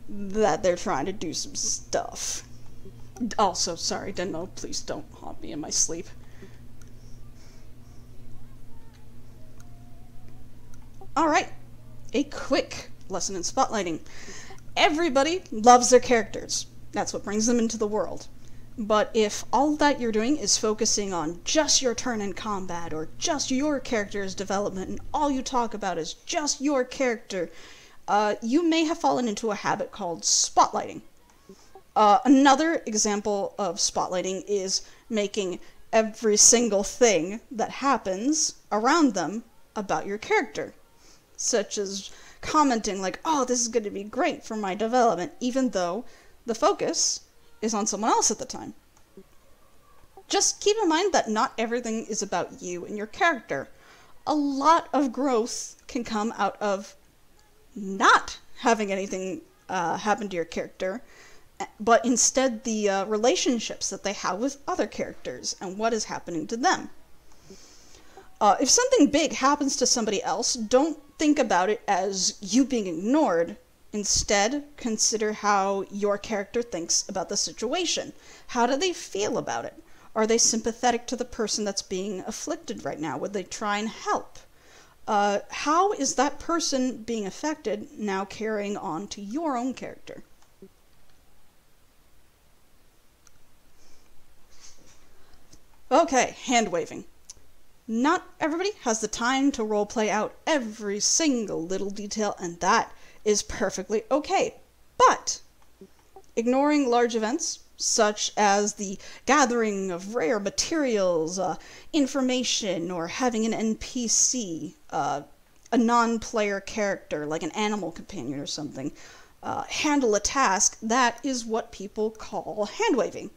that they're trying to do some stuff. Also, sorry, Denmo, please don't haunt me in my sleep. Alright, a quick lesson in spotlighting. Everybody loves their characters. That's what brings them into the world. But if all that you're doing is focusing on just your turn in combat or just your character's development and all you talk about is just your character, you may have fallen into a habit called spotlighting. Another example of spotlighting is making every single thing that happens around them about your character, such as commenting like, oh, this is going to be great for my development, even though the focus is on someone else at the time. Just keep in mind that not everything is about you and your character. A lot of growth can come out of not having anything happen to your character, but instead the relationships that they have with other characters and what is happening to them. If something big happens to somebody else, don't think about it as you being ignored. Instead, consider how your character thinks about the situation. How do they feel about it? Are they sympathetic to the person that's being afflicted right now? Would they try and help? How is that person being affected now carrying on to your own character? Okay, hand waving. Not everybody has the time to roleplay out every single little detail, and that is perfectly okay. But ignoring large events, such as the gathering of rare materials, information, or having an NPC, a non-player character like an animal companion or something, handle a task, that is what people call hand-waving.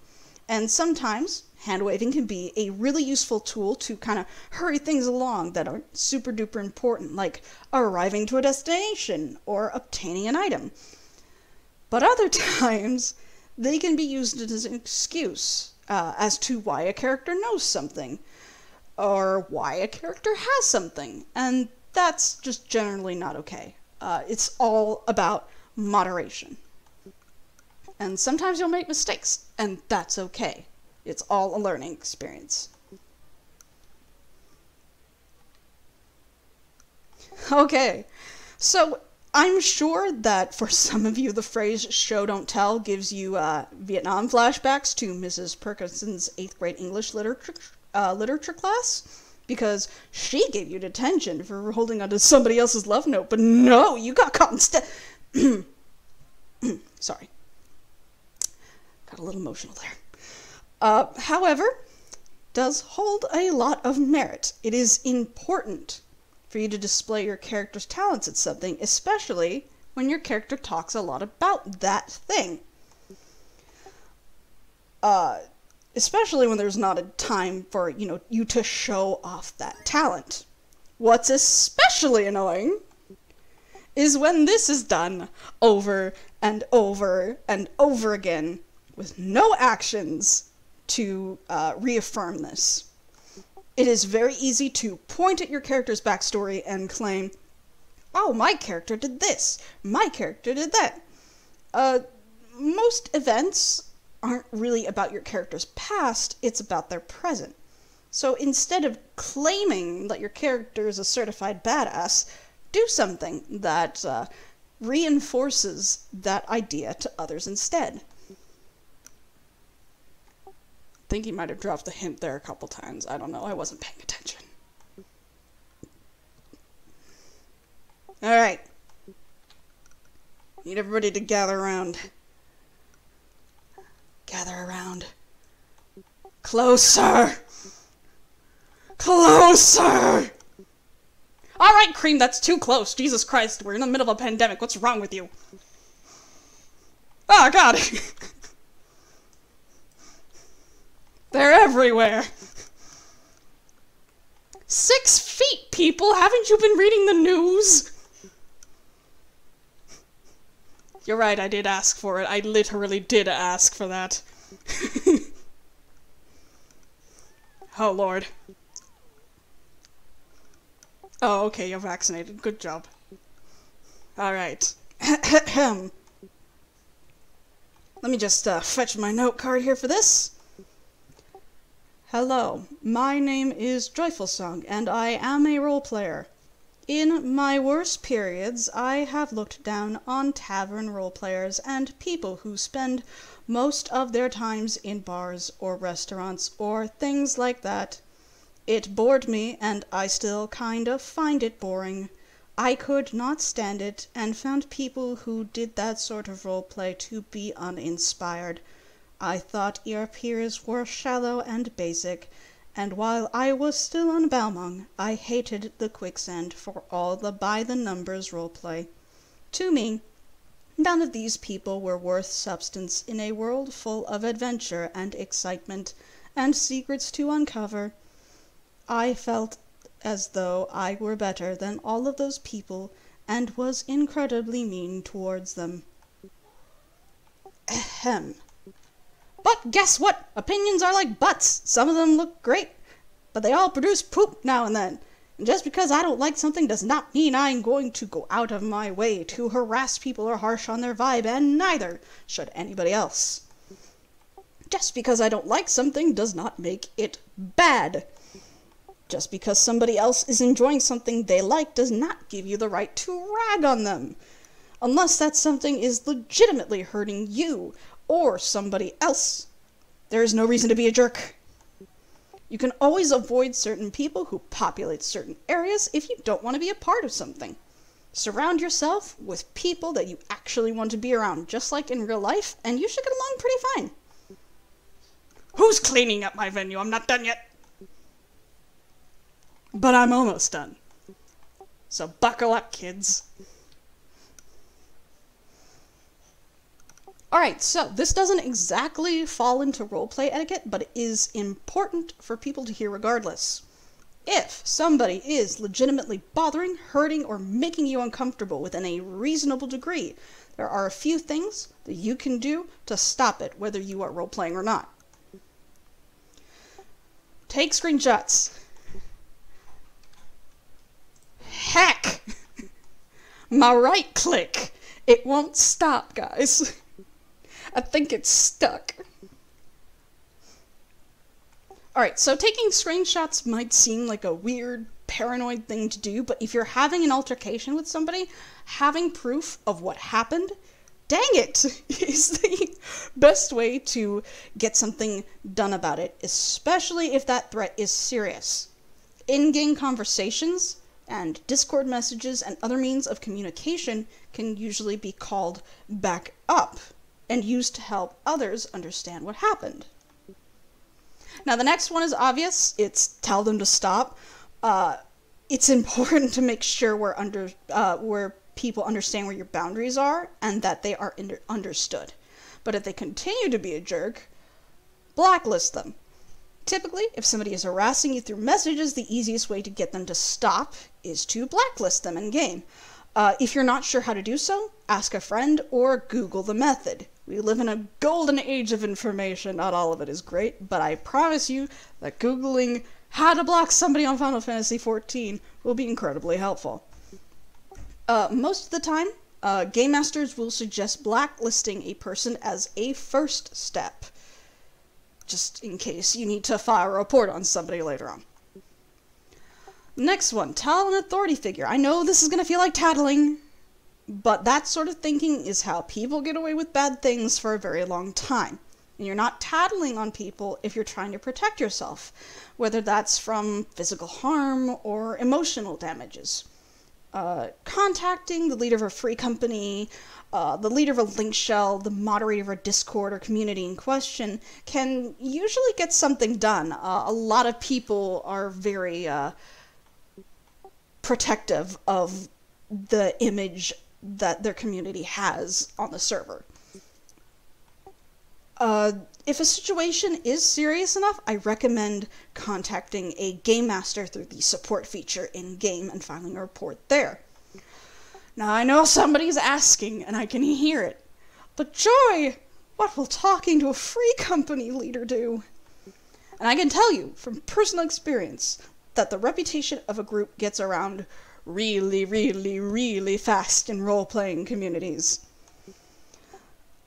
And sometimes hand-waving can be a really useful tool to kind of hurry things along that are super duper important, like arriving to a destination or obtaining an item. But other times, they can be used as an excuse as to why a character knows something, or why a character has something, and that's just generally not okay. It's all about moderation. And sometimes you'll make mistakes, and that's okay. It's all a learning experience. Okay, so I'm sure that for some of you the phrase show don't tell gives you Vietnam flashbacks to Mrs. Perkinson's 8th grade English literature class, because she gave you detention for holding onto somebody else's love note, but no, you got caught instead. Sorry. Got a little emotional there. However, does hold a lot of merit. It is important for you to display your character's talents at something, especially when your character talks a lot about that thing. Especially when there's not a time for, you to show off that talent. What's especially annoying is when this is done over and over and over again with no actions to reaffirm this. It is very easy to point at your character's backstory and claim, oh, my character did this, my character did that. Most events aren't really about your character's past, it's about their present. So instead of claiming that your character is a certified badass, do something that reinforces that idea to others instead. I think he might have dropped the hint there a couple times. I don't know. I wasn't paying attention. Alright. Need everybody to gather around. Gather around. Closer! Closer! Alright, Cream, that's too close. Jesus Christ, we're in the middle of a pandemic. What's wrong with you? Oh, God! They're everywhere. 6 feet, people! Haven't you been reading the news? You're right, I did ask for it. I literally did ask for that. Oh, Lord. Oh, okay, you're vaccinated. Good job. Alright. Let me just fetch my note card here for this. Hello, my name is Joyful Song, and I am a role player. In my worst periods, I have looked down on tavern role players and people who spend most of their times in bars or restaurants or things like that. It bored me, and I still kind of find it boring. I could not stand it, and found people who did that sort of role play to be uninspired. I thought your peers were shallow and basic, and while I was still on Balmung, I hated the quicksand for all the by-the-numbers roleplay. To me, none of these people were worth substance in a world full of adventure and excitement, and secrets to uncover. I felt as though I were better than all of those people, and was incredibly mean towards them. Ahem. But guess what? Opinions are like butts. Some of them look great, but they all produce poop now and then. And just because I don't like something does not mean I'm going to go out of my way to harass people or harsh on their vibe, and neither should anybody else. Just because I don't like something does not make it bad. Just because somebody else is enjoying something they like does not give you the right to rag on them, unless that something is legitimately hurting you or somebody else. There is no reason to be a jerk. You can always avoid certain people who populate certain areas if you don't want to be a part of something. Surround yourself with people that you actually want to be around, just like in real life, and you should get along pretty fine. Who's cleaning up my venue? I'm not done yet. But I'm almost done. So buckle up, kids. Alright, so this doesn't exactly fall into roleplay etiquette, but it is important for people to hear regardless. If somebody is legitimately bothering, hurting, or making you uncomfortable within a reasonable degree, there are a few things that you can do to stop it, whether you are roleplaying or not. Take screenshots. Heck! My right click! It won't stop, guys. I think it's stuck. Alright, so taking screenshots might seem like a weird, paranoid thing to do, but if you're having an altercation with somebody, having proof of what happened, dang it, is the best way to get something done about it, especially if that threat is serious. In-game conversations and Discord messages and other means of communication can usually be called back up and used to help others understand what happened. Now the next one is obvious. It's tell them to stop. It's important to make sure where people understand where your boundaries are and that they are understood. But if they continue to be a jerk, blacklist them. Typically, if somebody is harassing you through messages, the easiest way to get them to stop is to blacklist them in-game. If you're not sure how to do so, ask a friend or Google the method. We live in a golden age of information. Not all of it is great, but I promise you that Googling how to block somebody on Final Fantasy XIV will be incredibly helpful. Most of the time, game masters will suggest blacklisting a person as a first step, just in case you need to file a report on somebody later on. Next one, tell an authority figure. I know this is going to feel like tattling, but that sort of thinking is how people get away with bad things for a very long time. And you're not tattling on people if you're trying to protect yourself, whether that's from physical harm or emotional damages. Contacting the leader of a free company, the leader of a link shell, the moderator of a Discord or community in question can usually get something done. A lot of people are very protective of the image that their community has on the server. If a situation is serious enough, I recommend contacting a game master through the support feature in-game and filing a report there. Now, I know somebody's asking, and I can hear it, but Joy, what will talking to a free company leader do? And I can tell you, from personal experience, that the reputation of a group gets around really, really, really fast in role-playing communities.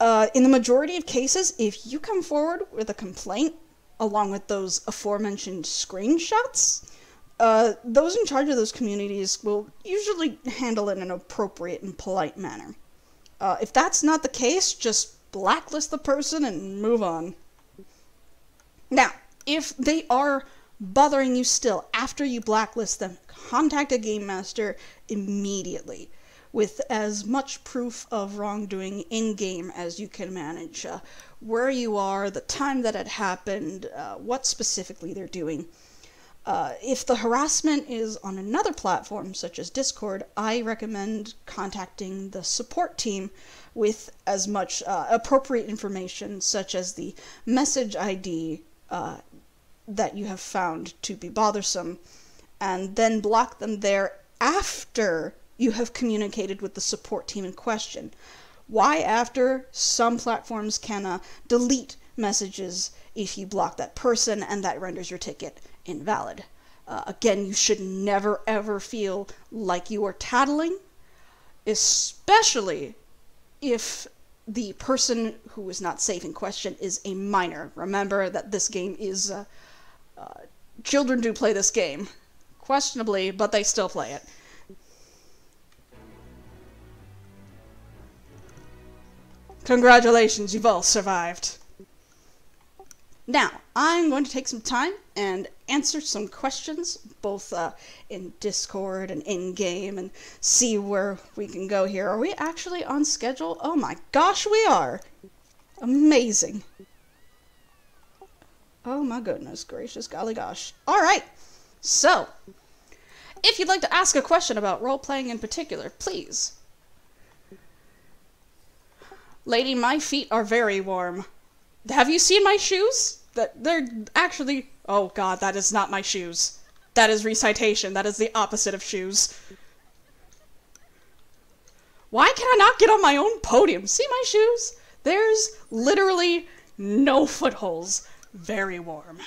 In the majority of cases, if you come forward with a complaint, along with those aforementioned screenshots, those in charge of those communities will usually handle it in an appropriate and polite manner. If that's not the case, just blacklist the person and move on. Now, if they are bothering you still after you blacklist them, contact a game master immediately. with as much proof of wrongdoing in-game as you can manage. Where you are, the time that it happened, what specifically they're doing. If the harassment is on another platform, such as Discord, I recommend contacting the support team with as much appropriate information, such as the message ID that you have found to be bothersome, and then block them there after you have communicated with the support team in question. Why after? Some platforms can delete messages if you block that person, and that renders your ticket invalid. Again, you should never ever feel like you are tattling, especially if the person who is not safe in question is a minor. Remember that this game is... children do play this game. Questionably, but they still play it. Congratulations, you've all survived. Now, I'm going to take some time and answer some questions, both in Discord and in-game, and see where we can go here. Are we actually on schedule? Oh my gosh, we are! Amazing. Oh my goodness gracious, golly gosh. Alright, so, if you'd like to ask a question about role-playing in particular, please. Lady, my feet are very warm. Have you seen my shoes? They're actually... Oh god, that is not my shoes. That is recitation. That is the opposite of shoes. Why can I not get on my own podium? See my shoes? There's literally no footholes. Very warm.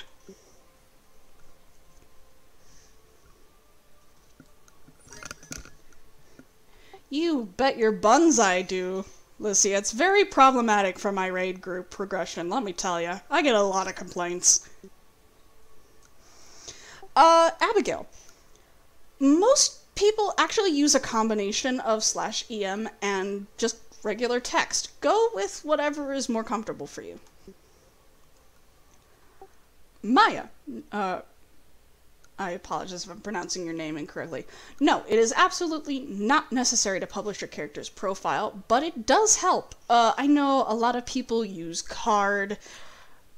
You bet your buns I do. Lucy, it's very problematic for my raid group progression, let me tell you. I get a lot of complaints. Abigail. Most people actually use a combination of /em and just regular text. Go with whatever is more comfortable for you. Maya. I apologize if I'm pronouncing your name incorrectly. No, it is absolutely not necessary to publish your character's profile, but it does help. I know a lot of people use Card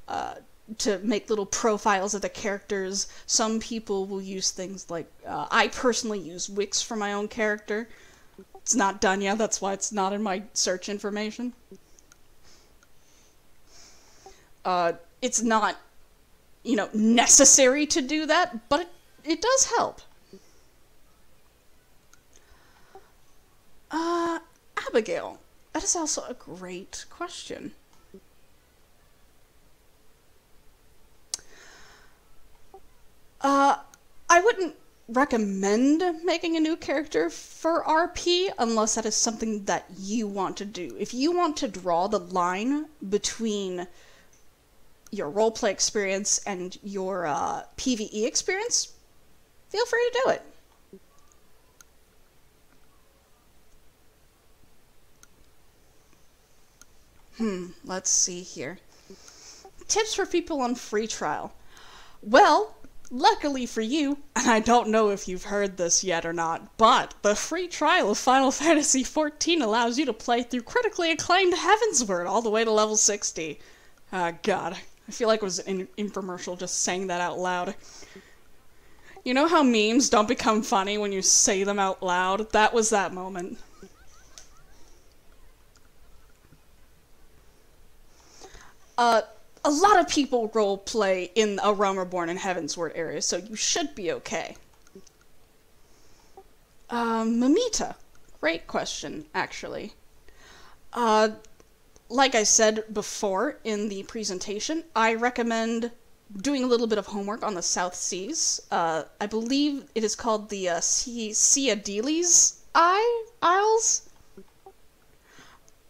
to make little profiles of the characters. Some people will use things like... I personally use Wix for my own character. It's not done yet, that's why it's not in my search information. It's not... you know, necessary to do that, but it does help. Abigail, that is also a great question. I wouldn't recommend making a new character for RP unless that is something that you want to do. If you want to draw the line between your roleplay experience and your PvE experience, feel free to do it. Let's see here. Tips for people on free trial. Well, luckily for you, and I don't know if you've heard this yet or not, but the free trial of Final Fantasy XIV allows you to play through critically acclaimed Heavensward all the way to level 60. God. I feel like it was an infomercial just saying that out loud. You know how memes don't become funny when you say them out loud? That was that moment. A lot of people roleplay in a Realm Reborn and Heavensward area, so you should be okay. Mamita. Great question, actually. Like I said before in the presentation, I recommend doing a little bit of homework on the South Seas. I believe it is called the Ciadeles Isles.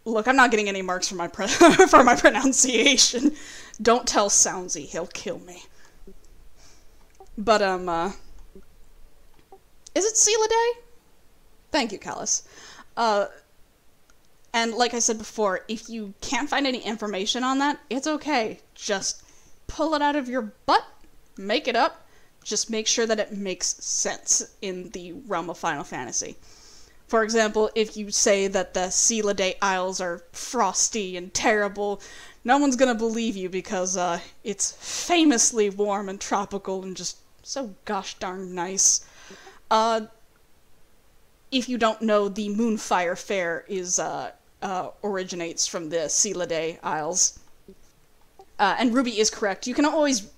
Look, I'm not getting any marks for my for my pronunciation. Don't tell Soundsy, he'll kill me. But is it Sealidae? Thank you, Callus. And like I said before, if you can't find any information on that, it's okay. Just pull it out of your butt, make it up, just make sure that it makes sense in the realm of Final Fantasy. For example, if you say that the Sealaday Isles are frosty and terrible, no one's gonna believe you because it's famously warm and tropical and just so gosh darn nice. If you don't know, the Moonfire Fair originates from the Sealaday Isles. And Ruby is correct. You can always,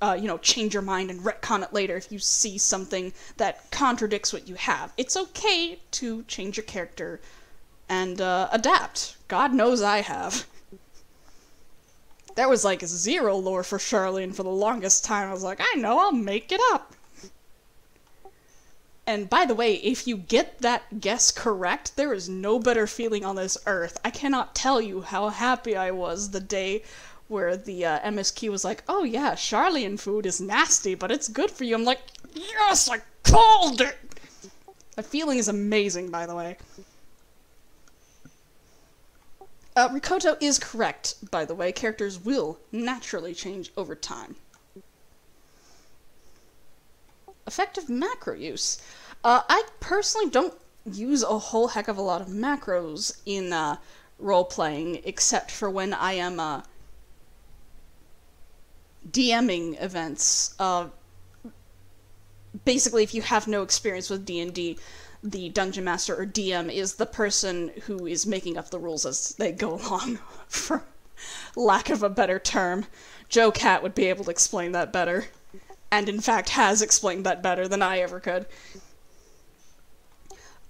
change your mind and retcon it later if you see something that contradicts what you have. It's okay to change your character and adapt. God knows I have. There was like zero lore for Charlene for the longest time. I was like, I know, I'll make it up. And by the way, if you get that guess correct, there is no better feeling on this earth. I cannot tell you how happy I was the day where the MSQ was like, oh yeah, Charlene food is nasty, but it's good for you. I'm like, yes, I called it! That feeling is amazing, by the way. Rikoto is correct, by the way. Characters will naturally change over time. Effective macro use. I personally don't use a whole heck of a lot of macros in role-playing, except for when I am DMing events. Basically, if you have no experience with D&D, the Dungeon Master or DM is the person who is making up the rules as they go along, for lack of a better term. Joe Cat would be able to explain that better, and in fact has explained that better than I ever could.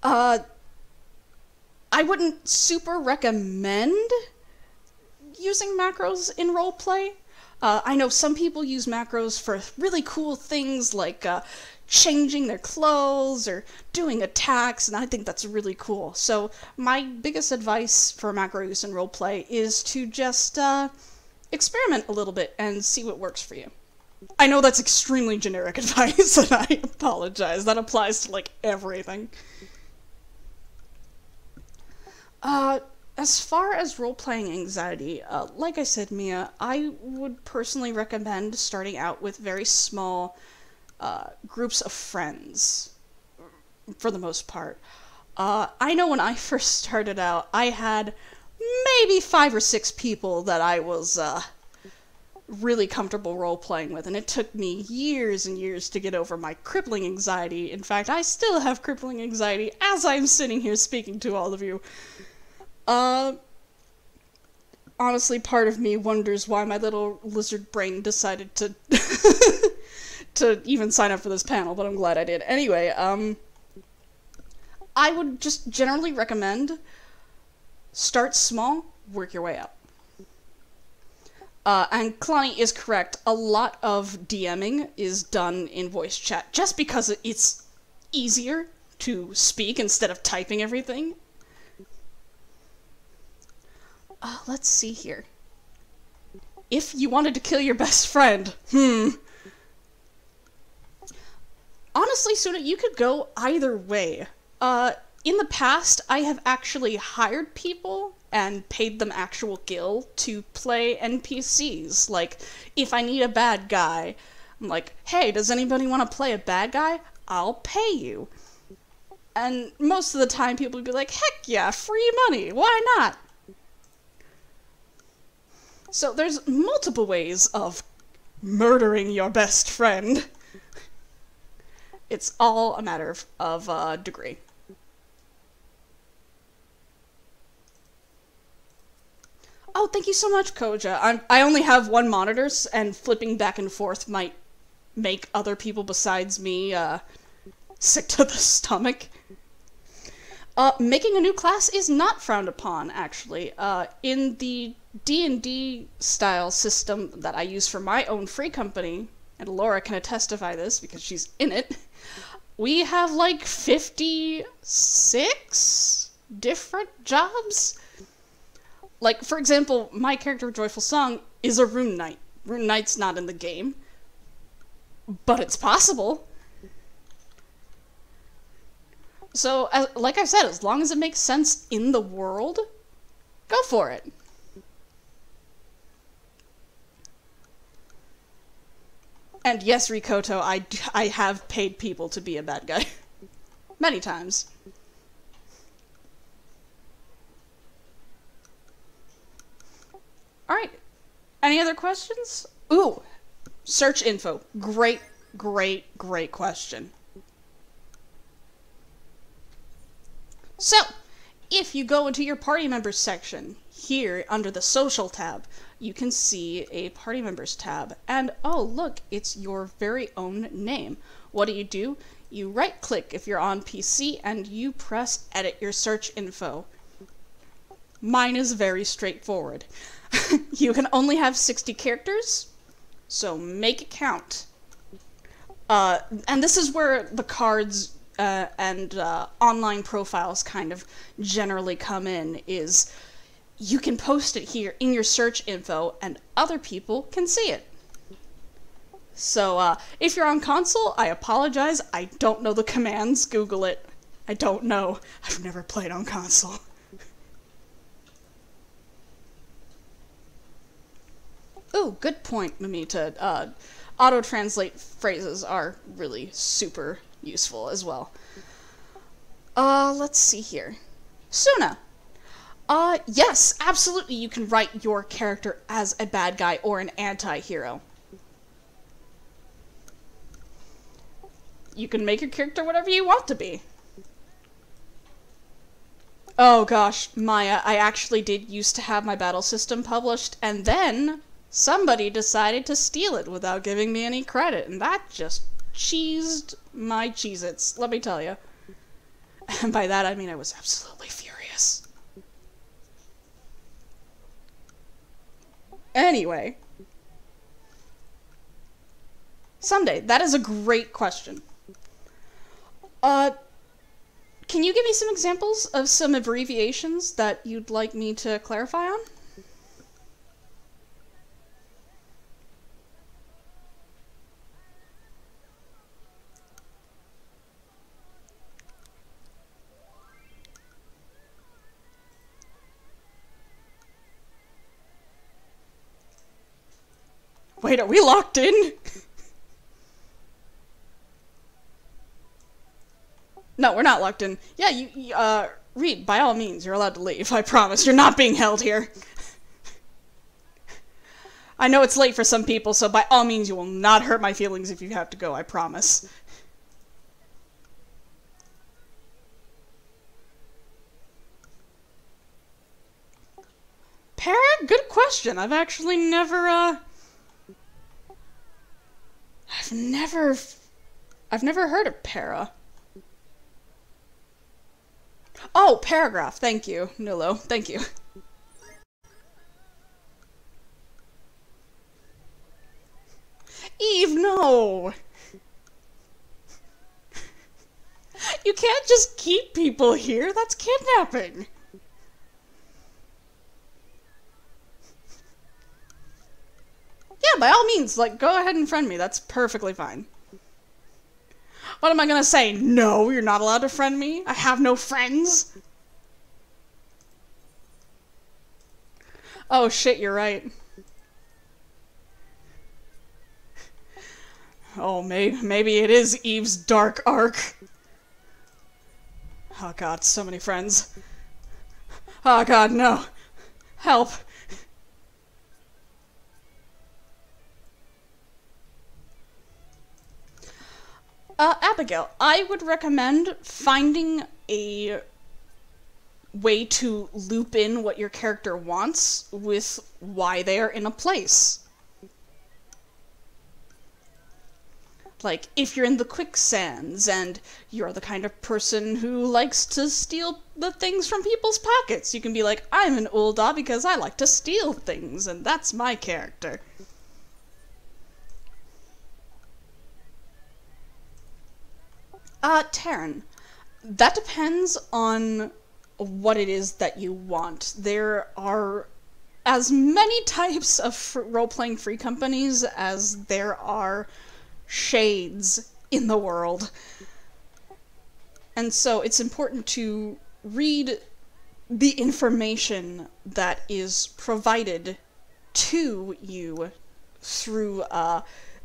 I wouldn't super recommend using macros in roleplay. I know some people use macros for really cool things like changing their clothes or doing attacks, and I think that's really cool. So my biggest advice for macro use in roleplay is to just experiment a little bit and see what works for you. I know that's extremely generic advice, and I apologize. That applies to, like, everything. As far as role-playing anxiety, like I said, Mia, I would personally recommend starting out with very small groups of friends, for the most part. I know when I first started out, I had maybe 5 or 6 people that I was really comfortable role-playing with, and it took me years and years to get over my crippling anxiety. In fact, I still have crippling anxiety as I'm sitting here speaking to all of you. Honestly, part of me wonders why my little lizard brain decided to to even sign up for this panel, but I'm glad I did. Anyway, I would just generally recommend start small, work your way up. And Kalani is correct, a lot of DMing is done in voice chat, just because it's easier to speak instead of typing everything. Let's see here. If you wanted to kill your best friend, honestly, Suna, you could go either way. In the past, I have actually hired people and paid them actual gil to play NPCs. Like, if I need a bad guy, I'm like, hey, does anybody want to play a bad guy? I'll pay you. And most of the time, people would be like, heck yeah, free money, why not? So there's multiple ways of murdering your best friend. It's all a matter of degree. Oh, thank you so much, Koja. I only have one monitor, and flipping back and forth might make other people besides me sick to the stomach. Making a new class is not frowned upon, actually. In the D&D style system that I use for my own free company, and Laura can attestify this because she's in it, we have like 56 different jobs. Like, for example, my character, Joyful Song, is a Rune Knight. Rune Knight's not in the game, but it's possible. So, like I said, as long as it makes sense in the world, go for it. And yes, Rikoto, I have paid people to be a bad guy. Many times. Any other questions? Ooh, search info. Great, great, great question. So, if you go into your party members section, here under the social tab, you can see a party members tab. And oh look, it's your very own name. What do? You right click if you're on PC and you press edit your search info. Mine is very straightforward. You can only have 60 characters, so make it count. And this is where the cards and online profiles kind of generally come in, is you can post it here in your search info and other people can see it. So if you're on console, I apologize, I don't know the commands, Google it. I don't know. I've never played on console. Ooh, good point, Mamita. Auto-translate phrases are really super useful as well. Let's see here. Suna. Yes, absolutely you can write your character as a bad guy or an anti-hero. You can make your character whatever you want to be. Oh gosh, Maya, I actually did used to have my battle system published, and then somebody decided to steal it without giving me any credit, and that just cheesed my Cheez-Its, let me tell you. And by that I mean I was absolutely furious. Anyway. Someday, that is a great question. Can you give me some examples of some abbreviations that you'd like me to clarify on? Wait, are we locked in? No, we're not locked in. Yeah, you Reed, by all means, you're allowed to leave. I promise. You're not being held here. I know it's late for some people, so by all means, you will not hurt my feelings if you have to go, I promise. Para? Good question. I've actually never, I've never heard of para. Oh, paragraph. Thank you, Nilo. Thank you. Eve, no! You can't just keep people here. That's kidnapping. Yeah, by all means, like, go ahead and friend me. That's perfectly fine. What am I gonna say? No, you're not allowed to friend me? I have no friends? Oh shit, you're right. Oh, maybe it is Eve's dark arc. Oh god, so many friends. Oh god, no. Help. Abigail, I would recommend finding a way to loop in what your character wants with why they are in a place. Like, if you're in the quicksands and you're the kind of person who likes to steal the things from people's pockets, you can be like, I'm an Ulda because I like to steal things, and that's my character. Taryn, that depends on what it is that you want. There are as many types of role-playing free companies as there are shades in the world. And so it's important to read the information that is provided to you through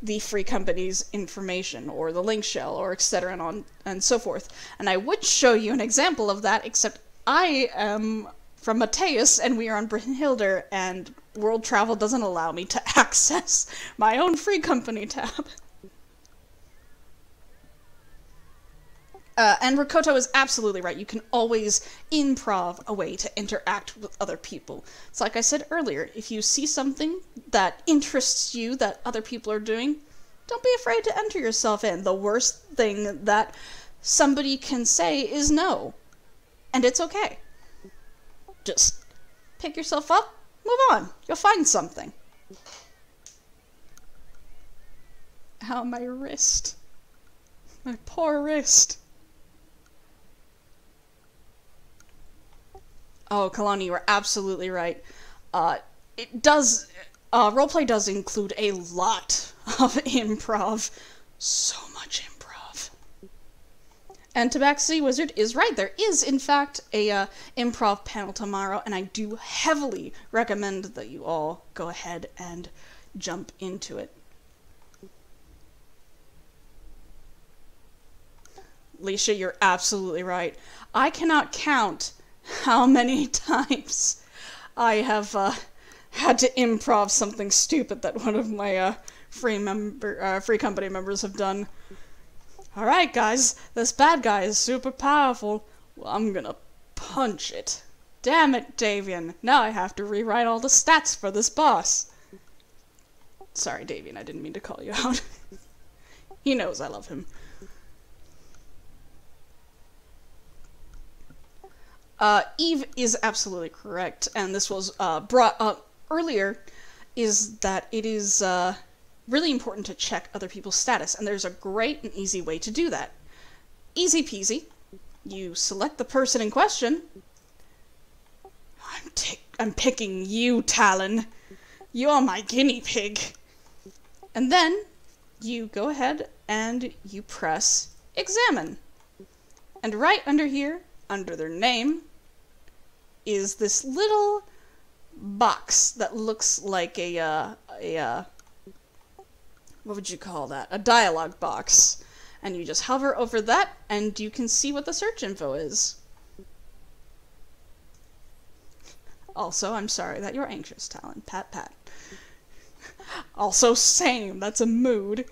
the free company's information, or the link shell, or etc. and on and so forth. And I would show you an example of that, except I am from Mateus, and we are on Brynhildr, and world travel doesn't allow me to access my own free company tab. And Rakoto is absolutely right. You can always improv a way to interact with other people. It's like I said earlier, if you see something that interests you that other people are doing, don't be afraid to enter yourself in. The worst thing that somebody can say is no. And it's okay. Just pick yourself up, move on. You'll find something. Ow, my wrist. My poor wrist. Oh, Kalani, you are absolutely right. Roleplay does include a lot of improv. So much improv. And Tabaxi Wizard is right. There is, in fact, a improv panel tomorrow, and I do heavily recommend that you all go ahead and jump into it. Leisha, you're absolutely right. I cannot count how many times I have had to improv something stupid that one of my free company members have done. Alright guys, this bad guy is super powerful. Well, I'm gonna punch it. Damn it, Davian. Now I have to rewrite all the stats for this boss. Sorry, Davian, I didn't mean to call you out. He knows I love him. Eve is absolutely correct, and this was brought up earlier, is that it is really important to check other people's status, and there's a great and easy way to do that. Easy peasy. You select the person in question. I'm picking you, Talon. You're my guinea pig. And then you go ahead and you press examine. And right under here, under their name, is this little box that looks like a what would you call that? A dialogue box. And you just hover over that, and you can see what the search info is. Also, I'm sorry that you're anxious, Talon. Pat, pat. Also, same. That's a mood.